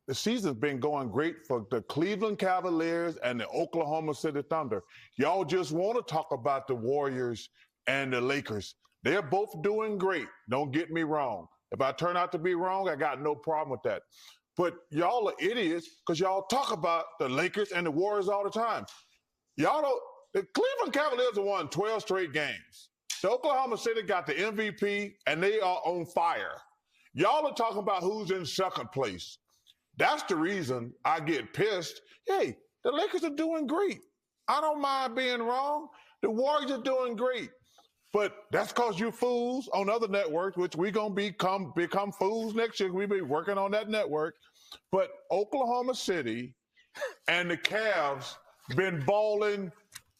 the season's been going great for the Cleveland Cavaliers and the Oklahoma City Thunder. Y'all just want to talk about the Warriors and the Lakers. They're both doing great. Don't get me wrong. If I turn out to be wrong, I got no problem with that. But y'all are idiots because y'all talk about the Lakers and the Warriors all the time. Y'all don't. The Cleveland Cavaliers have won 12 straight games. The Oklahoma City got the MVP and they are on fire. Y'all are talking about who's in second place. That's the reason I get pissed. Hey, the Lakers are doing great. I don't mind being wrong. The Warriors are doing great. But that's because you fools on other networks, which we're going to become fools next year. We'll be working on that network. But Oklahoma City and the Cavs been balling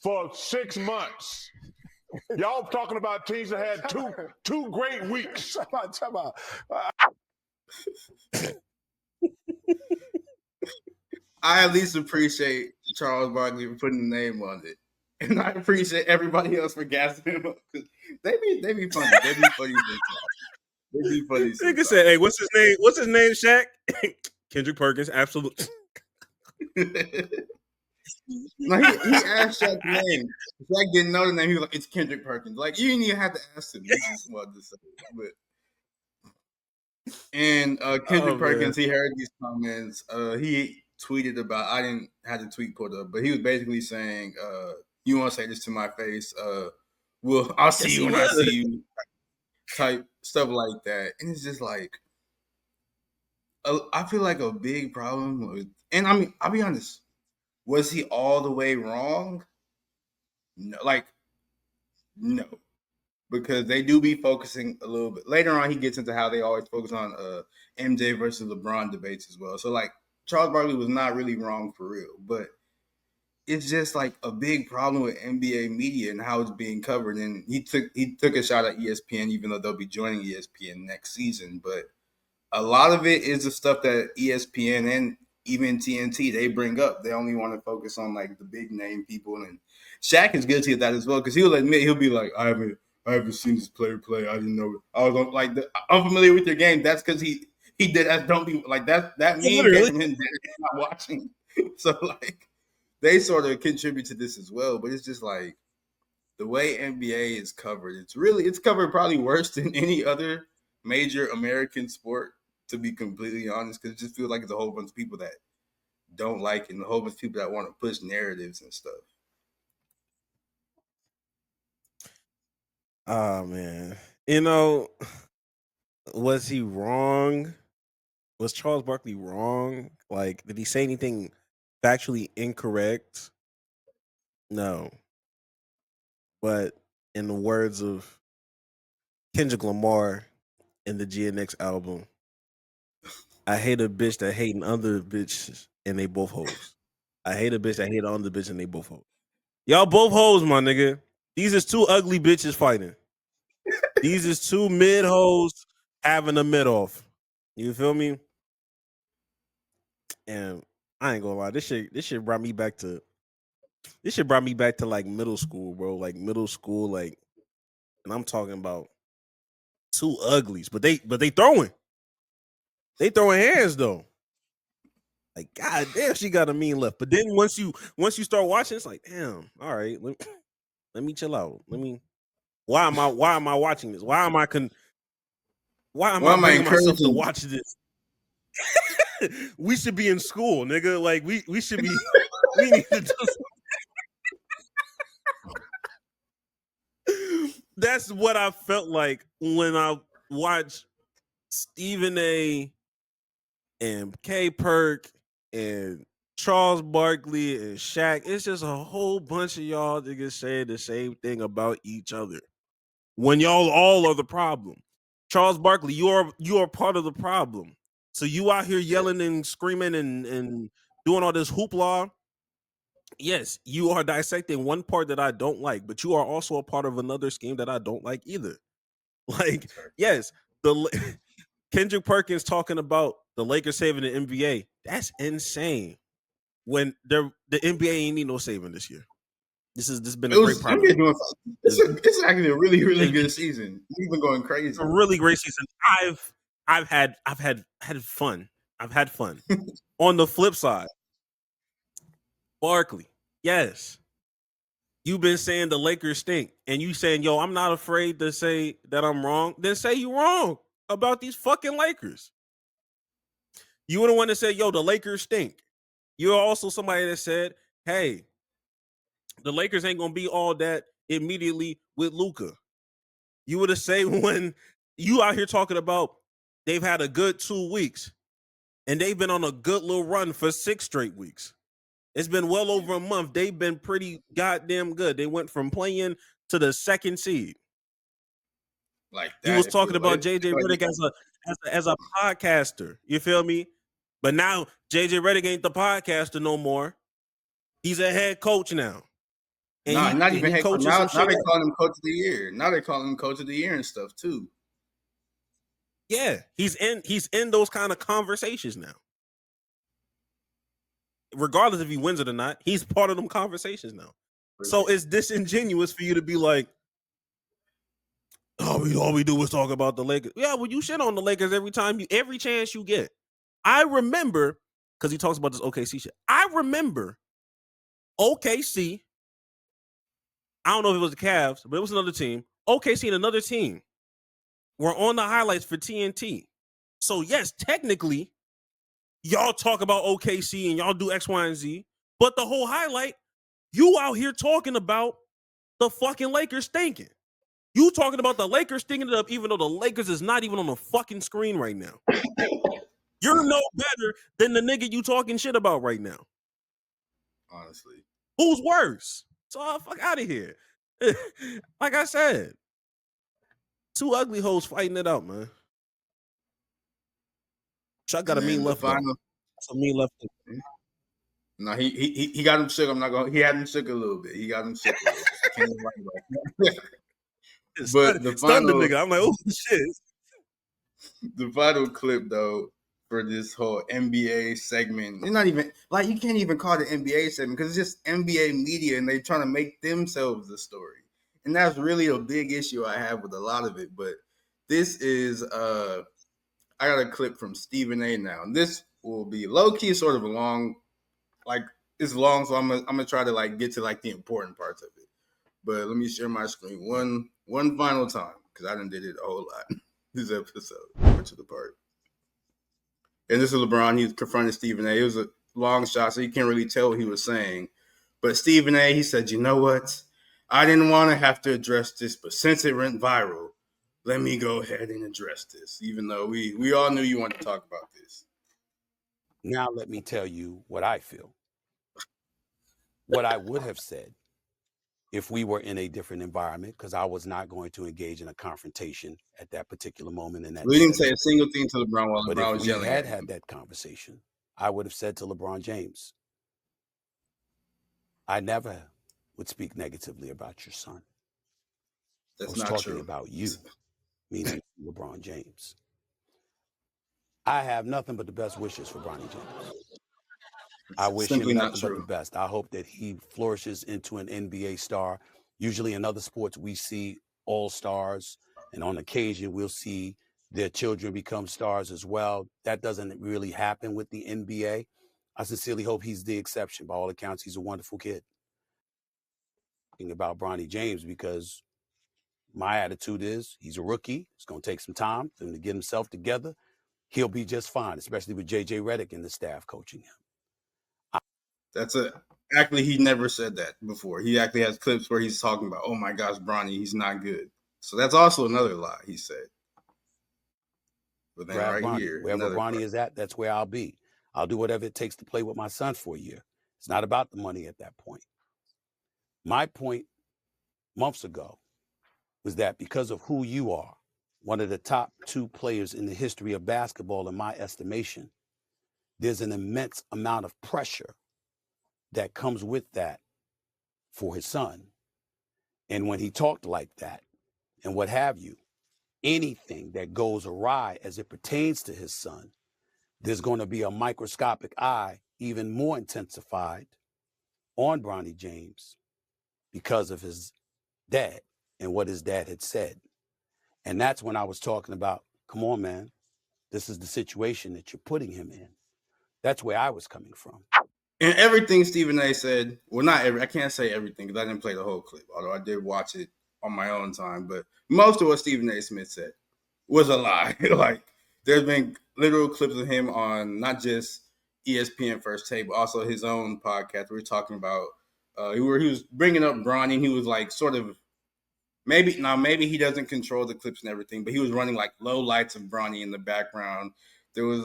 for 6 months. Y'all talking about teams that had two great weeks. Time out. I at least appreciate Charles Barkley for putting the name on it. And I appreciate everybody else for gassing him up. They be funny. They be funny. They be funny. Nigga said, "Hey, what's his name? What's his name, Shaq?" Kendrick Perkins. Absolutely. No, he asked Shaq's name. Shaq didn't know the name. He was like, "It's Kendrick Perkins." Like, you didn't even have to ask him. He just wanted to say it. And Kendrick Perkins, he heard these comments. He tweeted about. I didn't have the tweet put up, but he was basically saying, "You want to say this to my face? Well, I'll see you when I see you." Type stuff like that, and it's just like, I feel like a big problem with. And I mean, I'll be honest. Was he all the way wrong? No, no, because they do be focusing a little bit later on. He gets into how they always focus on MJ versus LeBron debates as well. So like Charles Barkley was not really wrong for real, but it's just like a big problem with NBA media and how it's being covered. And he took a shot at ESPN, even though they'll be joining ESPN next season. But a lot of it is the stuff that ESPN and even TNT they bring up. They only want to focus on like the big name people, and Shaq is guilty of that as well because he'll admit he'll be like, I haven't seen this player play. I didn't know. I was like, unfamiliar with your game. That's because he did that. Don't be like that. That meme came from him not watching. So like they sort of contribute to this as well. But it's just like the way NBA is covered. It's covered probably worse than any other major American sport. To be completely honest, because it just feels like it's a whole bunch of people that don't like it and a whole bunch of people that want to push narratives and stuff. Oh man. Was he wrong? Was Charles Barkley wrong? Like, did he say anything factually incorrect? No. But in the words of Kendrick Lamar in the GNX album, I hate a bitch that hating other bitches and they both hoes. I hate a bitch that hate other bitch and they both hoes. Y'all both hoes, my nigga. These is two ugly bitches fighting. These is two mid hoes having a mid off. You feel me? And I ain't gonna lie, this shit brought me back to like middle school, bro. Like middle school, like, and I'm talking about two uglies, but they throwing. They throwing hands though. Like, god damn, she got a mean left. But then once you start watching, it's like, damn, all right, let me chill out. Why am I watching this? Why am I bringing myself to watch this? We should be in school, nigga. Like we should be. We need to do. That's what I felt like when I watched Stephen A. and K Perk and Charles Barkley and Shaq. It's just a whole bunch of y'all niggas saying the same thing about each other. When y'all all are the problem. Charles Barkley, you are part of the problem. So you out here yelling and screaming and doing all this hoopla. Yes, you are dissecting one part that I don't like, but you are also a part of another scheme that I don't like either. Like, yes, Kendrick Perkins talking about the Lakers saving the NBA. That's insane. When the NBA ain't need no saving this year. This has been It a great was product. it's actually a really, really good season. We've been going crazy. It's a really great season. I've had fun. I've had fun. On the flip side, Barkley, yes. You've been saying the Lakers stink, and you saying, yo, I'm not afraid to say that I'm wrong. Then say you're wrong about these fucking Lakers. You were the one that said, yo, the Lakers stink. You're also somebody that said, hey, the Lakers ain't gonna be all that immediately with Luka. You would have said when you out here talking about they've had a good 2 weeks and they've been on a good little run for 6 straight weeks. It's been well over a month. They've been pretty goddamn good. They went from playing to the 2nd seed. Like You that, was it talking feels about like- JJ Redick as a podcaster. You feel me? But now JJ Redick ain't the podcaster no more. He's a head coach now. And not even he head coach. coaches Now some shit they're up. calling him coach of the year. Now they're calling him coach of the year and stuff too. Yeah, he's in those kind of conversations now. Regardless if he wins it or not, he's part of them conversations now. So it's disingenuous for you to be like, oh, all we do is talk about the Lakers. Yeah, well, you shit on the Lakers every chance you get. I remember, because he talks about this OKC shit. I remember OKC. I don't know if it was the Cavs, but it was another team. OKC and another team were on the highlights for TNT. So yes, technically, y'all talk about OKC and y'all do X, Y, and Z. But the whole highlight, you out here talking about the fucking Lakers stinking. You talking about the Lakers stinking it up, even though the Lakers is not even on the fucking screen right now. You're no better than the nigga you talking shit about right now. Honestly, who's worse? So fuck out of here. Like I said, 2 ugly hoes fighting it out, man. Chuck got a mean left. That's a mean left. No, he got him shook. I'm not going. He had him shook a little bit. He got him shook a little bit. But the Stunned the final nigga. I'm like, oh shit. The final clip though for this whole NBA segment, it's not even like you can't even call it an NBA segment because it's just NBA media and they're trying to make themselves the story. And that's really a big issue I have with a lot of it. But this is I got a clip from Stephen A now. And this will be low-key sort of a long, like it's long, so I'm gonna try to like get to like the important parts of it. But let me share my screen one final time because I done did it a whole lot this episode. Over to the part. And this is LeBron. He confronted Stephen A. It was a long shot, so you can't really tell what he was saying. But Stephen A, he said, you know what? I didn't want to have to address this, but since it went viral, let me go ahead and address this, even though we all knew you wanted to talk about this. Now let me tell you what I feel. What I would have said if we were in a different environment, because I was not going to engage in a confrontation at that particular moment. In that We didn't say a single thing to LeBron while but LeBron if was we yelling at him. had that conversation, I would have said to LeBron James, I never would speak negatively about your son. That's I was not talking true. about you, meaning LeBron James. I have nothing but the best wishes for Bronny James. I wish him Simply not nothing but true. the best. I hope that he flourishes into an NBA star. Usually in other sports, we see all-stars, and on occasion, we'll see their children become stars as well. That doesn't really happen with the NBA. I sincerely hope he's the exception. By all accounts, he's a wonderful kid. Thinking about Bronny James, because my attitude is he's a rookie. It's going to take some time for him to get himself together. He'll be just fine, especially with JJ Redick and the staff coaching him. Actually, he never said that before. He actually has clips where he's talking about, oh my gosh, Bronny, he's not good. So that's also another lie he said. But then Grab right Bronny. here, Wherever another Bronny part. is at, that's where I'll be. I'll do whatever it takes to play with my son for a year. It's not about the money at that point. My point months ago was that because of who you are, one of the top 2 players in the history of basketball, in my estimation, there's an immense amount of pressure that comes with that for his son. And when he talked like that and what have you, anything that goes awry as it pertains to his son, there's going to be a microscopic eye, even more intensified, on Bronny James because of his dad and what his dad had said. And that's when I was talking about, come on, man, this is the situation that you're putting him in. That's where I was coming from. And everything Stephen A. said, well, not every, I can't say everything because I didn't play the whole clip, although I did watch it on my own time. But most of what Stephen A. Smith said was a lie. Like, there's been literal clips of him on not just ESPN First Take, but also his own podcast. We were talking about, he was bringing up Bronny, and he was like, sort of, maybe he doesn't control the clips and everything, but he was running like low lights of Bronny in the background. There was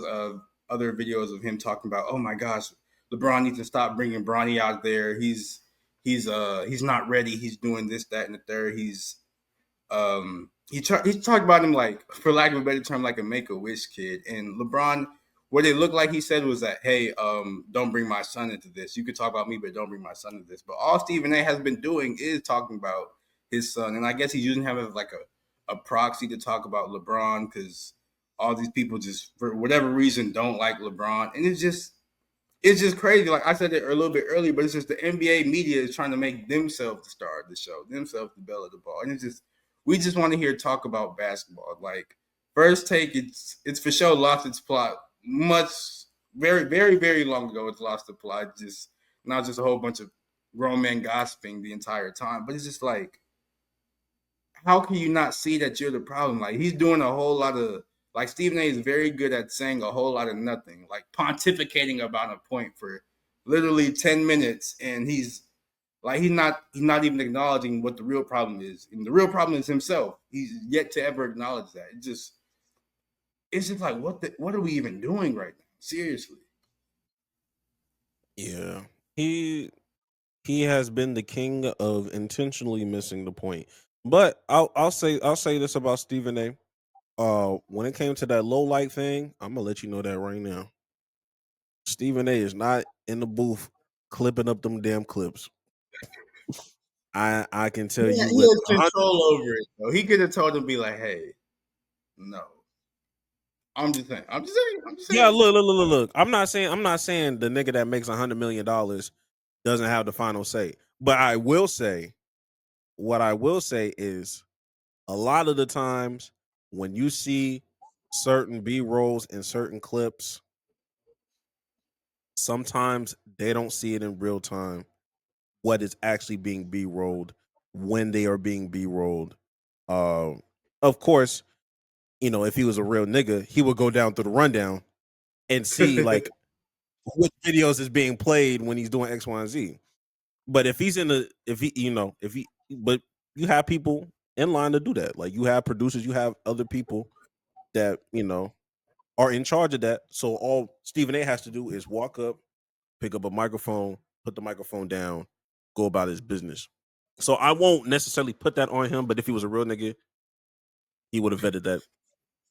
other videos of him talking about, oh my gosh, LeBron needs to stop bringing Bronny out there. He's not ready. He's doing this, that, and the third. He talked about him like, for lack of a better term, like a Make-A-Wish kid. And LeBron, what it looked like he said was that, hey, don't bring my son into this. You could talk about me, but don't bring my son into this. But all Stephen A. has been doing is talking about his son. And I guess he's using him as like a proxy to talk about LeBron because all these people just, for whatever reason, don't like LeBron. And it's just crazy. Like I said it a little bit earlier, but it's just the NBA media is trying to make themselves the star of the show, themselves the belle of the ball. And we just want to hear talk about basketball. Like First Take, it's for sure lost its plot very, very, very long ago. It's lost the plot. Just not just a whole bunch of grown men gossiping the entire time, but it's just like, how can you not see that you're the problem? Like he's doing a whole lot of, like Stephen A. is very good at saying a whole lot of nothing, like pontificating about a point for literally 10 minutes. And he's not even acknowledging what the real problem is. And the real problem is himself. He's yet to ever acknowledge that. It's just like, what are we even doing right now? Seriously. Yeah. He has been the king of intentionally missing the point. But I'll say this about Stephen A. When it came to that low light thing, I'm gonna let you know that right now. Stephen A. is not in the booth clipping up them damn clips. I can tell Yeah, you he with has control over it. Though. He could have told him, be like, hey, no. I'm just saying. Yeah, look. I'm not saying the nigga that makes $100 million doesn't have the final say. But I will say, what I will say is, a lot of the times when you see certain B-rolls and certain clips, sometimes they don't see it in real time what is actually being B-rolled when they are being B-rolled. Of course, if he was a real nigga, he would go down through the rundown and see like what videos is being played when he's doing X, Y, and Z. But but you have people in line to do that. Like you have producers, you have other people that, are in charge of that. So all Stephen A. has to do is walk up, pick up a microphone, put the microphone down, go about his business. So I won't necessarily put that on him, but if he was a real nigga, he would have vetted that.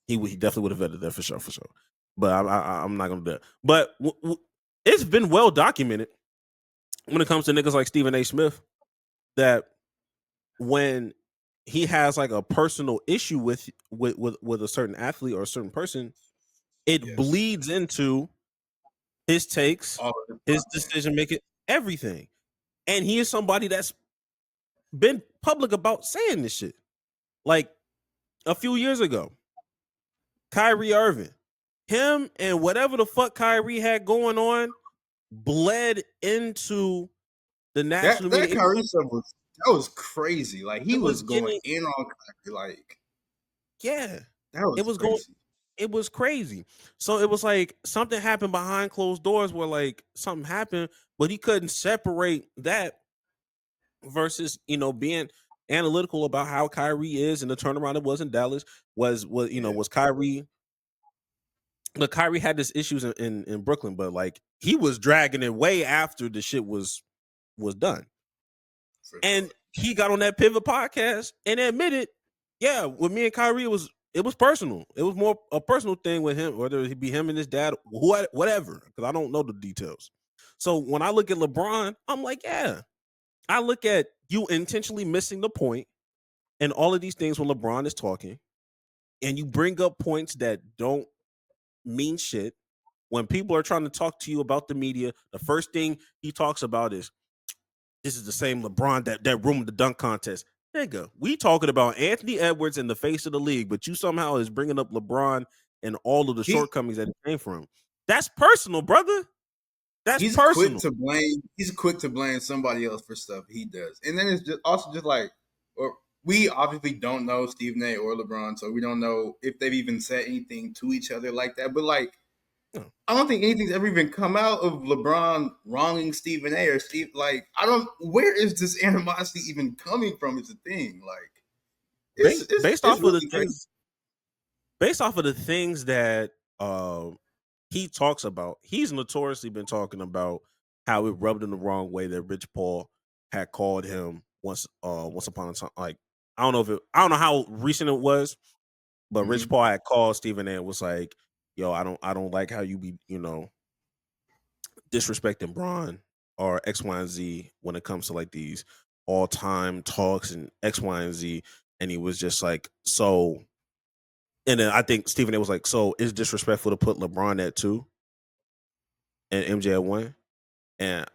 He definitely would have vetted that for sure. But I'm not gonna do that. But it's been well documented when it comes to niggas like Stephen A. Smith that when he has like a personal issue with a certain athlete or a certain person, it bleeds into his takes, his decision making, everything. And he is somebody that's been public about saying this shit. Like a few years ago, Kyrie Irving, him and whatever the fuck Kyrie had going on bled into the national that media. Kyrie stuff was crazy. Like he was going in on Kyrie, like yeah, that was crazy. It was crazy. So it was like something happened behind closed doors where like something happened, but he couldn't separate that versus being analytical about how Kyrie is and the turnaround it was in Dallas was Kyrie. Look, Kyrie had this issues in Brooklyn, but like he was dragging it way after the shit was done. And he got on that Pivot podcast and admitted, yeah, with me and Kyrie, it was personal. It was more a personal thing with him, whether it be him and his dad, whatever, because I don't know the details. So when I look at LeBron, I'm like, yeah. I look at you intentionally missing the point and all of these things when LeBron is talking, and you bring up points that don't mean shit. When people are trying to talk to you about the media, the first thing he talks about is, this is the same LeBron that ruined the dunk contest. Nigga, we talking about Anthony Edwards in the face of the league, but you somehow is bringing up LeBron and all of the shortcomings that it came from. That's personal, brother. That's he's personal. quick to blame. He's quick to blame somebody else for stuff he does, and then it's just also just like, or we obviously don't know Stephen A. or LeBron, so we don't know if they've even said anything to each other like that. But like, I don't think anything's ever even come out of LeBron wronging Stephen A. or Steve. Like, I don't. Where is this animosity even coming from? Is the thing. Like, based off of the things that he talks about, he's notoriously been talking about how it rubbed him the wrong way that Rich Paul had called him once upon a time. Like, I don't know how recent it was, but Rich Paul had called Stephen A. and was like, "Yo, I don't like how you be, disrespecting Bron or X, Y, and Z when it comes to like these all-time talks and X, Y, and Z." And he was just like, so. And then I think Stephen A was like, so it's disrespectful to put LeBron at 2 and MJ at 1. And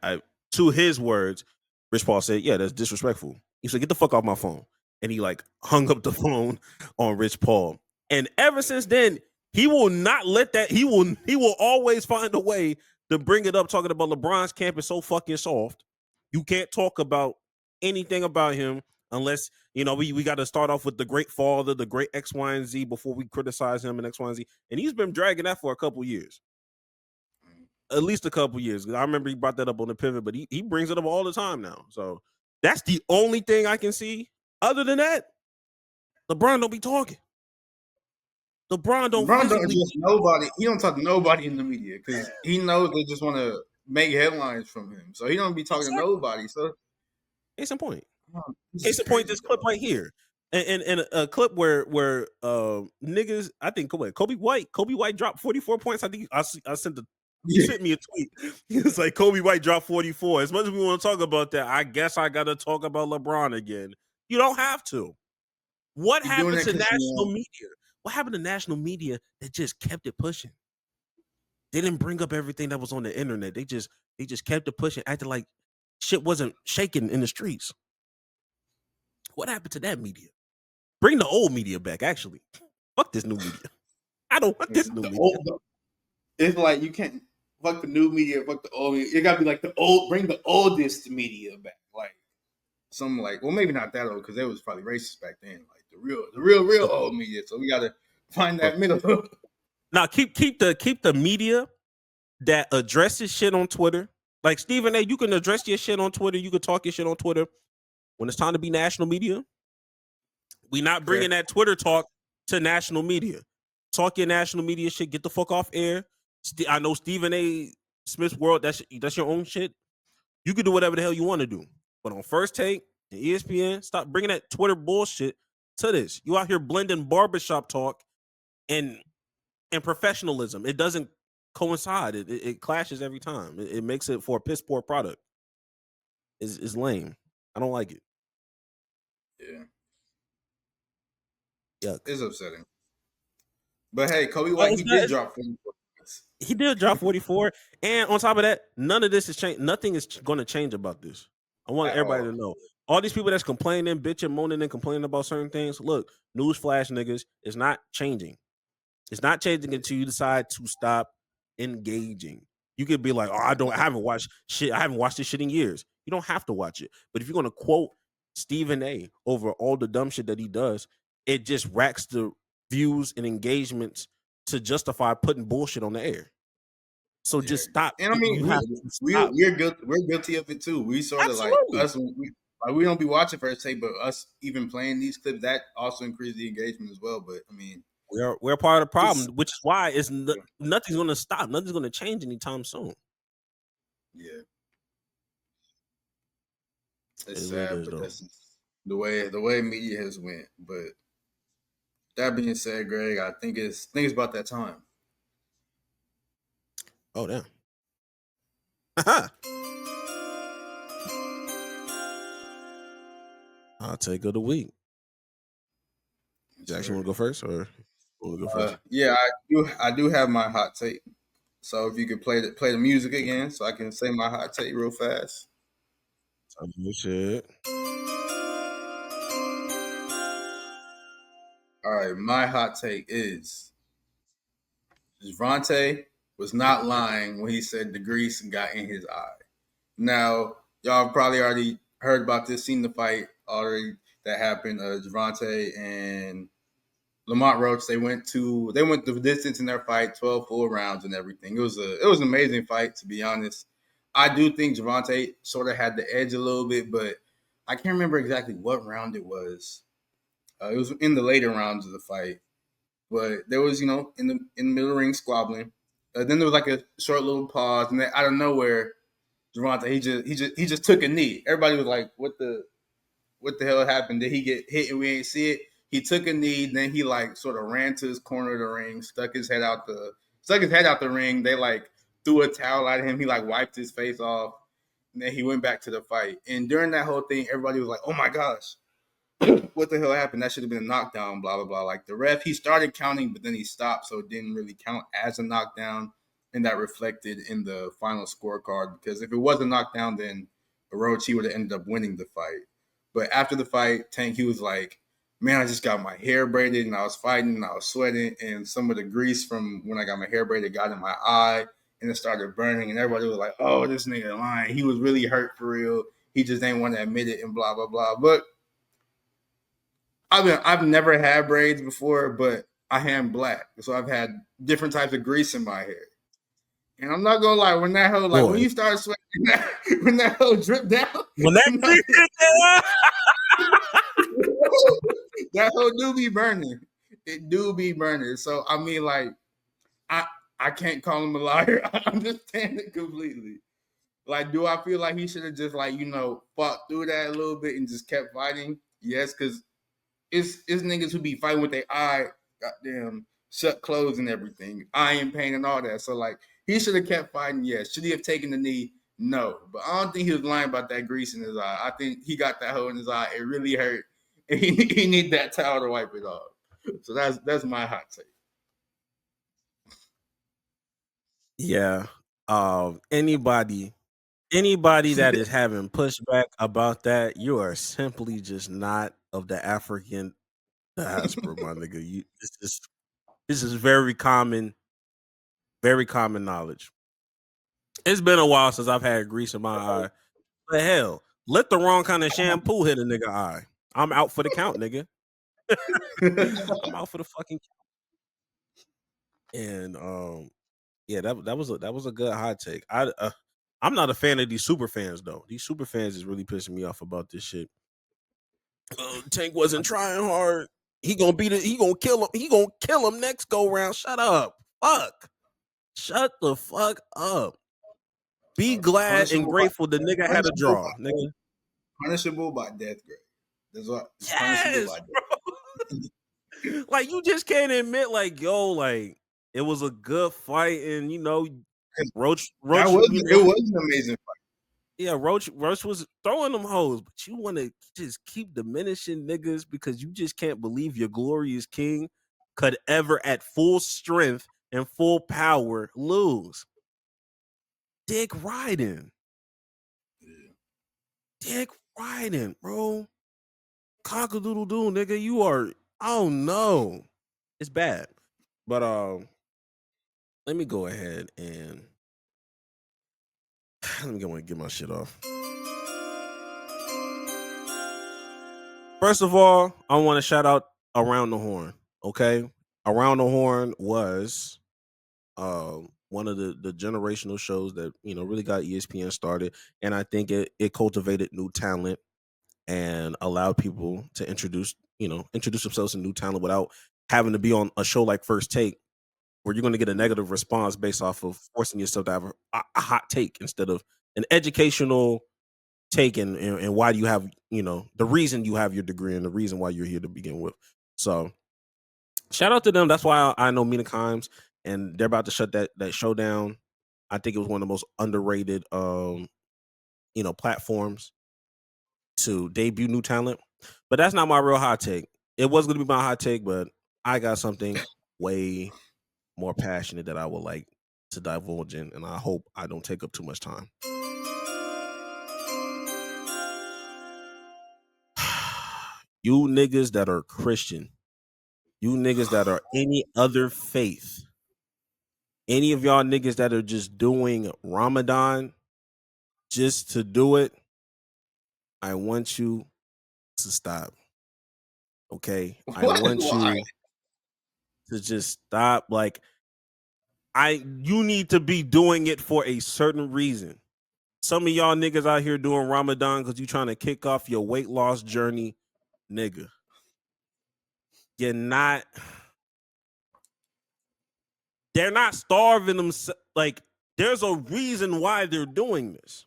to his words, Rich Paul said, yeah, that's disrespectful. He said, get the fuck off my phone. And he like hung up the phone on Rich Paul. And ever since then, he will not let that. He will always find a way to bring it up, talking about LeBron's camp is so fucking soft. You can't talk about anything about him unless, we got to start off with the great father, the great X, Y, and Z before we criticize him and X, Y, and Z. And he's been dragging that for a couple years. At least a couple years. I remember he brought that up on the pivot, but he brings it up all the time now. So that's the only thing I can see. Other than that, LeBron don't be talking. LeBron don't just nobody. He don't talk to nobody in the media because he knows they just want to make headlines from him. So he don't be talking to nobody. So case in point. Case in point, this clip right here. And a clip where niggas, I think Kobe White dropped 44 points. I think I sent he sent me a tweet. He was like, Kobe White dropped 44. As much as we want to talk about that, I guess I gotta talk about LeBron again. You don't have to. What happened to national media? What happened to national media that just kept it pushing? They didn't bring up everything that was on the internet. They just kept it pushing, acting like shit wasn't shaking in the streets. What happened to that media? Bring the old media back, actually. Fuck this new media. I don't want this new media. It's like you can't fuck the new media, fuck the old media. It gotta be like bring the oldest media back. Like some well, maybe not that old because they was probably racist back then. Like the real old media. So we gotta find that middle. Now keep the media that addresses shit on Twitter. Like Stephen A, you can address your shit on Twitter. You can talk your shit on Twitter. When it's time to be national media, we not bringing that Twitter talk to national media. Talk your national media shit. Get the fuck off air. I know Stephen A. Smith's world. That's your own shit. You can do whatever the hell you want to do. But on First Take and ESPN, stop bringing that Twitter bullshit to this. You out here blending barbershop talk and professionalism. It doesn't coincide. It clashes every time. It makes it for a piss poor product. It's lame. I don't like it. Yeah. It's upsetting. But hey, Kobe White, he did drop 44. He did drop 44. And on top of that, none of this is changed. Nothing is going to change about this. I want everybody to know. All these people that's complaining, bitching, moaning, and complaining about certain things. Look, newsflash, niggas, it's not changing. It's not changing until you decide to stop engaging. You could be like, oh, I haven't watched shit. I haven't watched this shit in years. You don't have to watch it. But if you're going to quote Stephen A over all the dumb shit that he does, it just racks the views and engagements to justify putting bullshit on the air. So just stop. And I mean, we're guilty of it too. We sort of like us. We don't be watching First Take, but us even playing these clips that also increase the engagement as well. But I mean, we're part of the problem, which is why nothing's going to stop. Nothing's going to change anytime soon. Yeah, it's sad, but that's the way media has went. But that being said, Greg, I think it's about that time. Oh damn! I'll take of the week. You actually want to go first, or want to go first? Yeah, I do have my hot take. So if you could play the music again, so I can say my hot take real fast. Shit. All right, my hot take is Javonte was not lying when he said the grease got in his eye. Now, y'all probably already heard about this, seen the fight already that happened. Javonte and Lamont Roach, they went the distance in their fight, 12 full rounds and everything. It was an amazing fight, to be honest. I do think Javonte sort of had the edge a little bit, but I can't remember exactly what round it was. It was in the later rounds of the fight, but there was, in the middle of the ring squabbling. Then there was like a short little pause, and then out of nowhere, Javonte he just took a knee. Everybody was like, "What the hell happened? Did he get hit and we ain't see it?" He took a knee, then he like sort of ran to his corner of the ring, stuck his head out the ring. They like threw a towel at him. He like wiped his face off, and then he went back to the fight. And during that whole thing, everybody was like, "Oh my gosh, what the hell happened? That should have been a knockdown, blah, blah, blah." Like the ref, he started counting, but then he stopped, so it didn't really count as a knockdown. And that reflected in the final scorecard, because if it was a knockdown, then Orochi would have ended up winning the fight. But after the fight, Tank, he was like, "Man, I just got my hair braided and I was fighting and I was sweating, and some of the grease from when I got my hair braided got in my eye and it started burning." And everybody was like, "Oh, this nigga lying. He was really hurt for real. He just didn't want to admit it," and blah, blah, blah. But I've never had braids before, but I am black, so I've had different types of grease in my hair. And I'm not gonna lie, when that hoe, like when you start sweating, when that hoe dripped down, that hoe do be burning. It do be burning. So I mean, like, I can't call him a liar. I understand it completely. Like, do I feel like he should have just like fought through that a little bit and just kept fighting? Yes, because it's niggas who be fighting with their eye, goddamn, shut clothes and everything, eye in pain and all that. So like, he should have kept fighting. Yes. Should he have taken the knee? No. But I don't think he was lying about that grease in his eye. I think he got that hole in his eye. It really hurt. And he need that towel to wipe it off. So that's my hot take. Yeah. Anybody that is having pushback about that, you are simply just not of the African diaspora, my nigga. This is very common knowledge. It's been a while since I've had grease in my eye. The hell, let the wrong kind of shampoo hit a nigga eye. I'm out for the count, nigga. I'm out for the fucking count. And yeah, that was a good hot take. I'm not a fan of these super fans though. These super fans is really pissing me off about this shit. Tank wasn't trying hard. He gonna kill him. He gonna kill him next go round. Shut up. Fuck. Shut the fuck up. Be glad and grateful the nigga had a draw, nigga. Punishable by death grade. That's what. Yes, bro. Like, you just can't admit, like, yo, like, it was a good fight, and Roach. It was an amazing fight. Yeah, Roach was throwing them hoes, but you want to just keep diminishing niggas because you just can't believe your glorious king could ever, at full strength and full power, lose. Dick riding. Dick riding, bro. Cock-a-doodle-doo, nigga. You are, oh no. It's bad. But let me go ahead and let me go and get my shit off. First of all, I want to shout out Around the Horn. Okay, Around the Horn was one of the generational shows that really got ESPN started, and I think it cultivated new talent and allowed people to introduce themselves to new talent without having to be on a show like First Take, where you're going to get a negative response based off of forcing yourself to have a hot take instead of an educational take and why do you have the reason you have your degree and the reason why you're here to begin with. So shout out to them. That's why I know Mina Kimes, and they're about to shut that show down. I think it was one of the most underrated platforms to debut new talent. But that's not my real hot take. It was going to be my hot take, but I got something way more passionate that I would like to divulge in, and I hope I don't take up too much time. You niggas that are Christian, you niggas that are any other faith, any of y'all niggas that are just doing Ramadan just to do it, I want you to stop. Okay? I want Why? you to just stop. Like, you need to be doing it for a certain reason. Some of y'all niggas out here doing Ramadan because you trying to kick off your weight loss journey, nigga. You're not. They're not starving themselves. Like, there's a reason why they're doing this.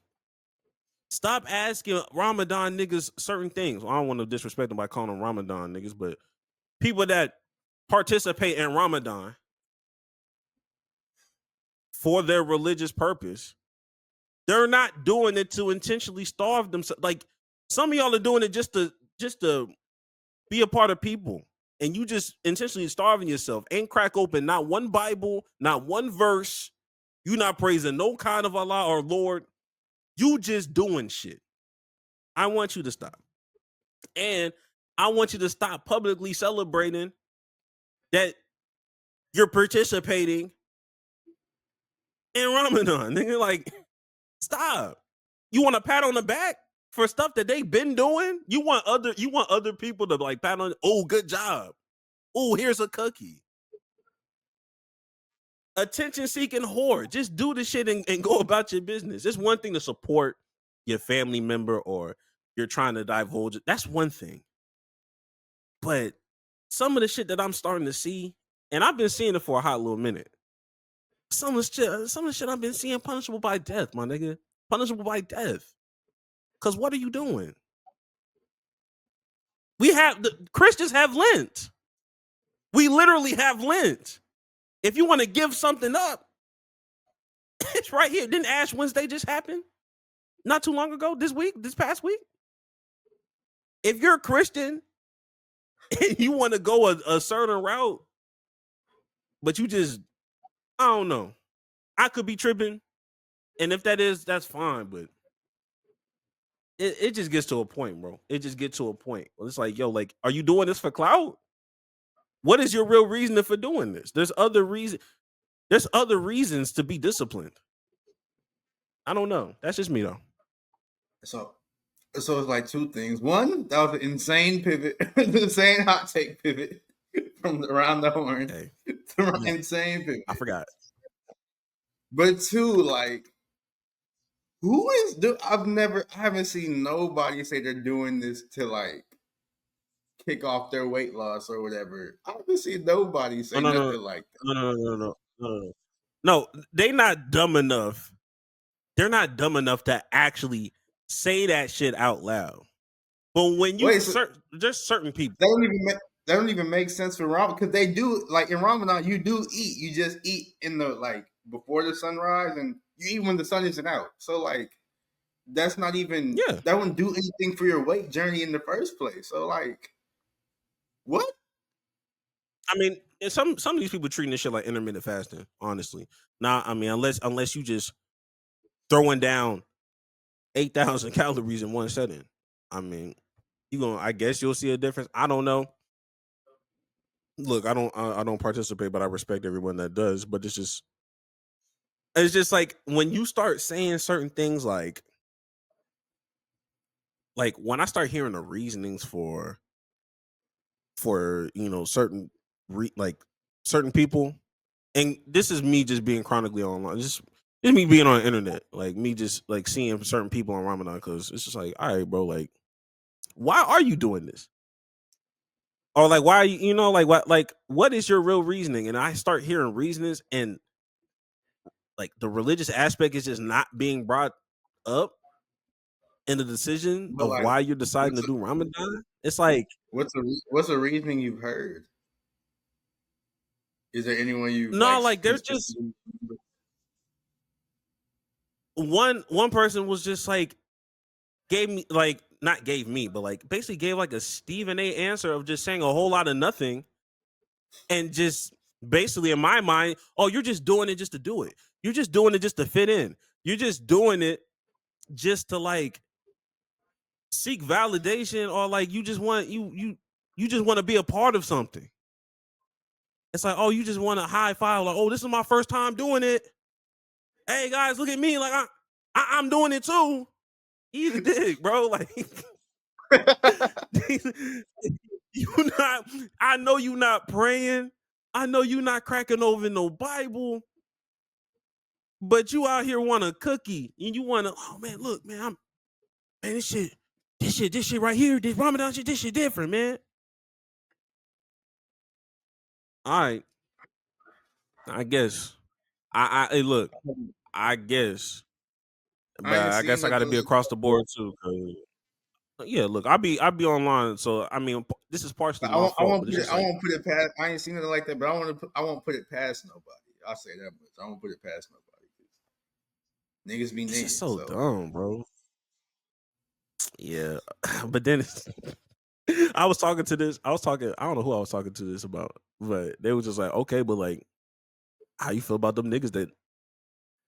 Stop asking Ramadan niggas certain things. Well, I don't want to disrespect them by calling them Ramadan niggas, but people that participate in Ramadan for their religious purpose, they're not doing it to intentionally starve themselves. Like, some of y'all are doing it just to be a part of people, and you just intentionally starving yourself. Ain't crack open not one Bible, not one verse. You not praising no kind of Allah or Lord. You just doing shit. I want you to stop. And I want you to stop publicly celebrating that you're participating in Ramadan. Nigga, like, stop. You want a pat on the back for stuff that they've been doing? You want other people to like pat on, oh, good job. Oh, here's a cookie. Attention seeking whore. Just do the shit and go about your business. It's one thing to support your family member or you're trying to divulge it. That's one thing. But some of the shit that I'm starting to see, and I've been seeing it for a hot little minute. Some of the shit I've been seeing punishable by death, my nigga. Punishable by death. Because what are you doing? Christians have Lent. We literally have Lent. If you want to give something up, it's right here. Didn't Ash Wednesday just happen? Not too long ago, this past week? If you're a Christian and you want to go a certain route, but you just, I don't know. I could be tripping. And if that is, that's fine. But it just gets to a point, bro. It just gets to a point. It's like, yo, like, are you doing this for clout? What is your real reason for doing this? There's other reasons to be disciplined. I don't know. That's just me though. So it's like two things. One, that was an insane pivot, insane hot take pivot from around the horn. Hey. Insane pivot. I forgot. But two, like, I haven't seen nobody say they're doing this to like kick off their weight loss or whatever. I haven't seen nobody say nothing like that. No, they not dumb enough. They're not dumb enough to actually say that shit out loud. But when you just certain people, they don't even make sense for Ramadan because they do, like, in Ramadan you do eat. You just eat in the, like, before the sunrise, and you eat when the sun isn't out. So, like, that's not even that wouldn't do anything for your weight journey in the first place. So, like, what? I mean, some of these people treating this shit like intermittent fasting. Honestly, now, I mean, unless you just throwing down 8,000 calories in one setting, I mean, I guess you'll see a difference. I don't know. Look, I don't participate, but I respect everyone that does. But it's just like when you start saying certain things, like when I start hearing the reasonings for certain certain people, and this is me just being chronically online, just me being on the internet, like me just like seeing certain people on Ramadan, because it's just like, all right, bro, like, why are you doing this? Or like, why are you, what is your real reasoning? And I start hearing reasonings, and like the religious aspect is just not being brought up in the decision of why you're deciding to do Ramadan. It's like, what's the reasoning you've heard? Is there anyone you there's just one person was just like not gave me, but like basically gave like a Stephen A answer of just saying a whole lot of nothing, and just basically in my mind, oh, you're just doing it just to do it. You're just doing it just to fit in. You're just doing it just to like seek validation, or like you just want you just want to be a part of something. It's like, oh, you just want to high five, like, oh, this is my first time doing it. Hey guys, look at me, like I'm doing it too. Eat a dick, bro. Like you not. I know you not praying. I know you not cracking over no Bible. But you out here want a cookie, and you want to. Oh man, look, man, this shit right here, this Ramadan shit, this shit different, man. All right, I guess. Hey, look, I guess, but I guess I got to be across the board too. Yeah, look, I'll be online. So I mean, this is partially my fault. I won't put it past. I ain't seen it like that, but I won't put it past nobody. I'll say that much. I won't put it past nobody. Niggas be niggas. It's so dumb, bro. Yeah, but then I was talking. I don't know who I was talking to this about, but they were just like, okay, but like, how you feel about them niggas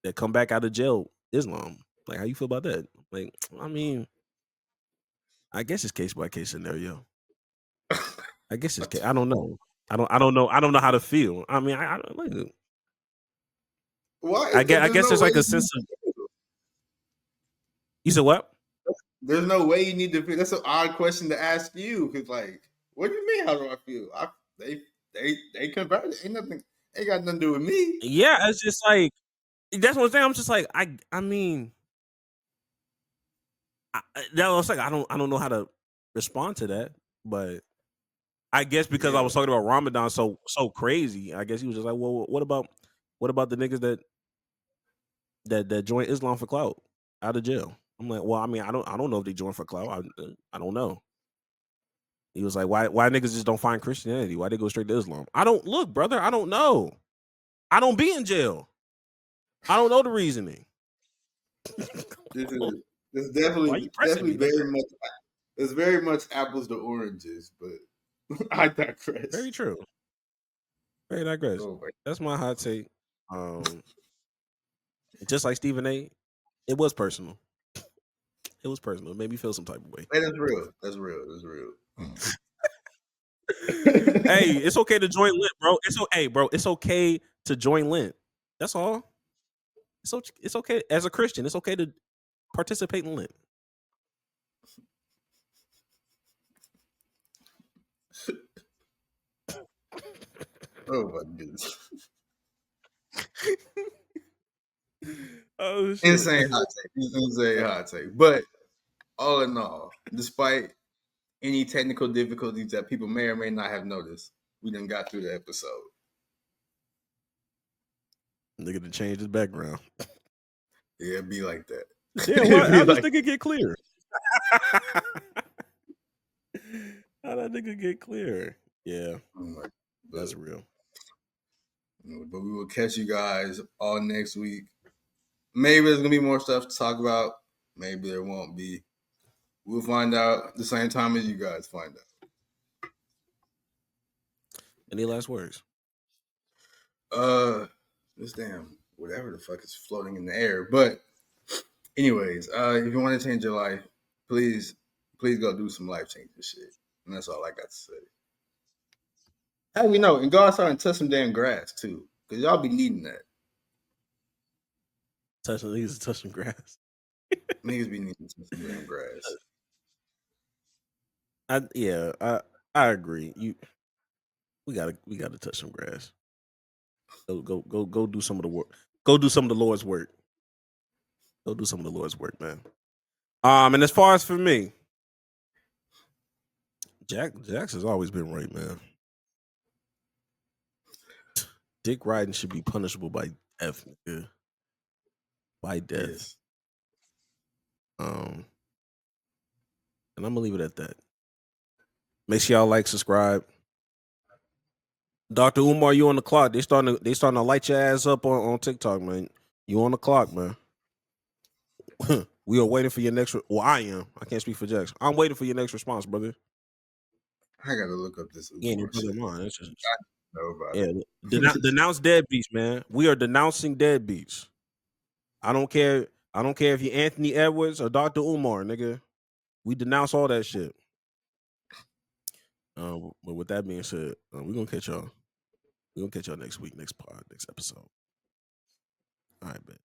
that come back out of jail Islam? Like, how you feel about that? Like, I mean, I guess it's case by case scenario. I guess it's. I don't know. I don't know. I don't know how to feel. I mean, I like. Why? I guess there's like a sense of. You said what? There's no way you need to feel. That's an odd question to ask you, because like, what do you mean? How do I feel? They converted. Ain't nothing. Ain't got nothing to do with me. Yeah, it's just like that's what I'm saying. I'm just like I mean, that was like I don't know how to respond to that, but I guess because I was talking about Ramadan so crazy, I guess he was just like, well, what about the niggas that joined Islam for clout out of jail? I'm like, well, I mean, I don't know if they joined for clout. I don't know. He was like, why niggas just don't find Christianity? Why they go straight to Islam? I don't look, brother. I don't know. I don't be in jail. I don't know the reasoning. It's definitely very much. It's very much apples to oranges, but I digress. Very true. Very digress. That's my hot take. Just like Stephen A, it was personal. It was personal. It made me feel some type of way. Hey, that's real. That's real. That's real. Hey, it's okay to join Lent, bro. It's okay to join Lent. That's all. It's okay as a Christian. It's okay to participate in Lent. Oh my goodness. Oh shit. Insane hot take. But all in all, despite any technical difficulties that people may or may not have noticed, we done got through the episode. Nigga to change his background. Yeah, it'd be like that. Yeah, why? How does nigga get clear? How that nigga get clear? Yeah, that's real. But we will catch you guys all next week. Maybe there's gonna be more stuff to talk about. Maybe there won't be. We'll find out at the same time as you guys find out. Any last words? This damn whatever the fuck is floating in the air. But anyways, if you want to change your life, please go do some life changing shit. And that's all I got to say. How we know? And go outside and touch some damn grass too, because y'all be needing that. Touch some grass. Niggas be needing some damn grass. I agree. We gotta touch some grass. Go do some of the work. Go do some of the Lord's work. Go do some of the Lord's work, man. And as far as for me, Jax has always been right, man. Dick riding should be punishable by death, nigga. By death. Yes. And I'm gonna leave it at that. Make sure y'all like, subscribe. Dr. Umar, you on the clock. They starting to light your ass up on TikTok, man. You on the clock, man. We are waiting for your next. Well, I am. I can't speak for Jax. I'm waiting for your next response, brother. I gotta look up this. Yeah, denounce deadbeats, man. We are denouncing deadbeats. I don't care. I don't care if you're Anthony Edwards or Dr. Umar, nigga. We denounce all that shit. But with that being said, we're gonna catch y'all. We're gonna catch y'all next week, next pod, next episode. All right, bet.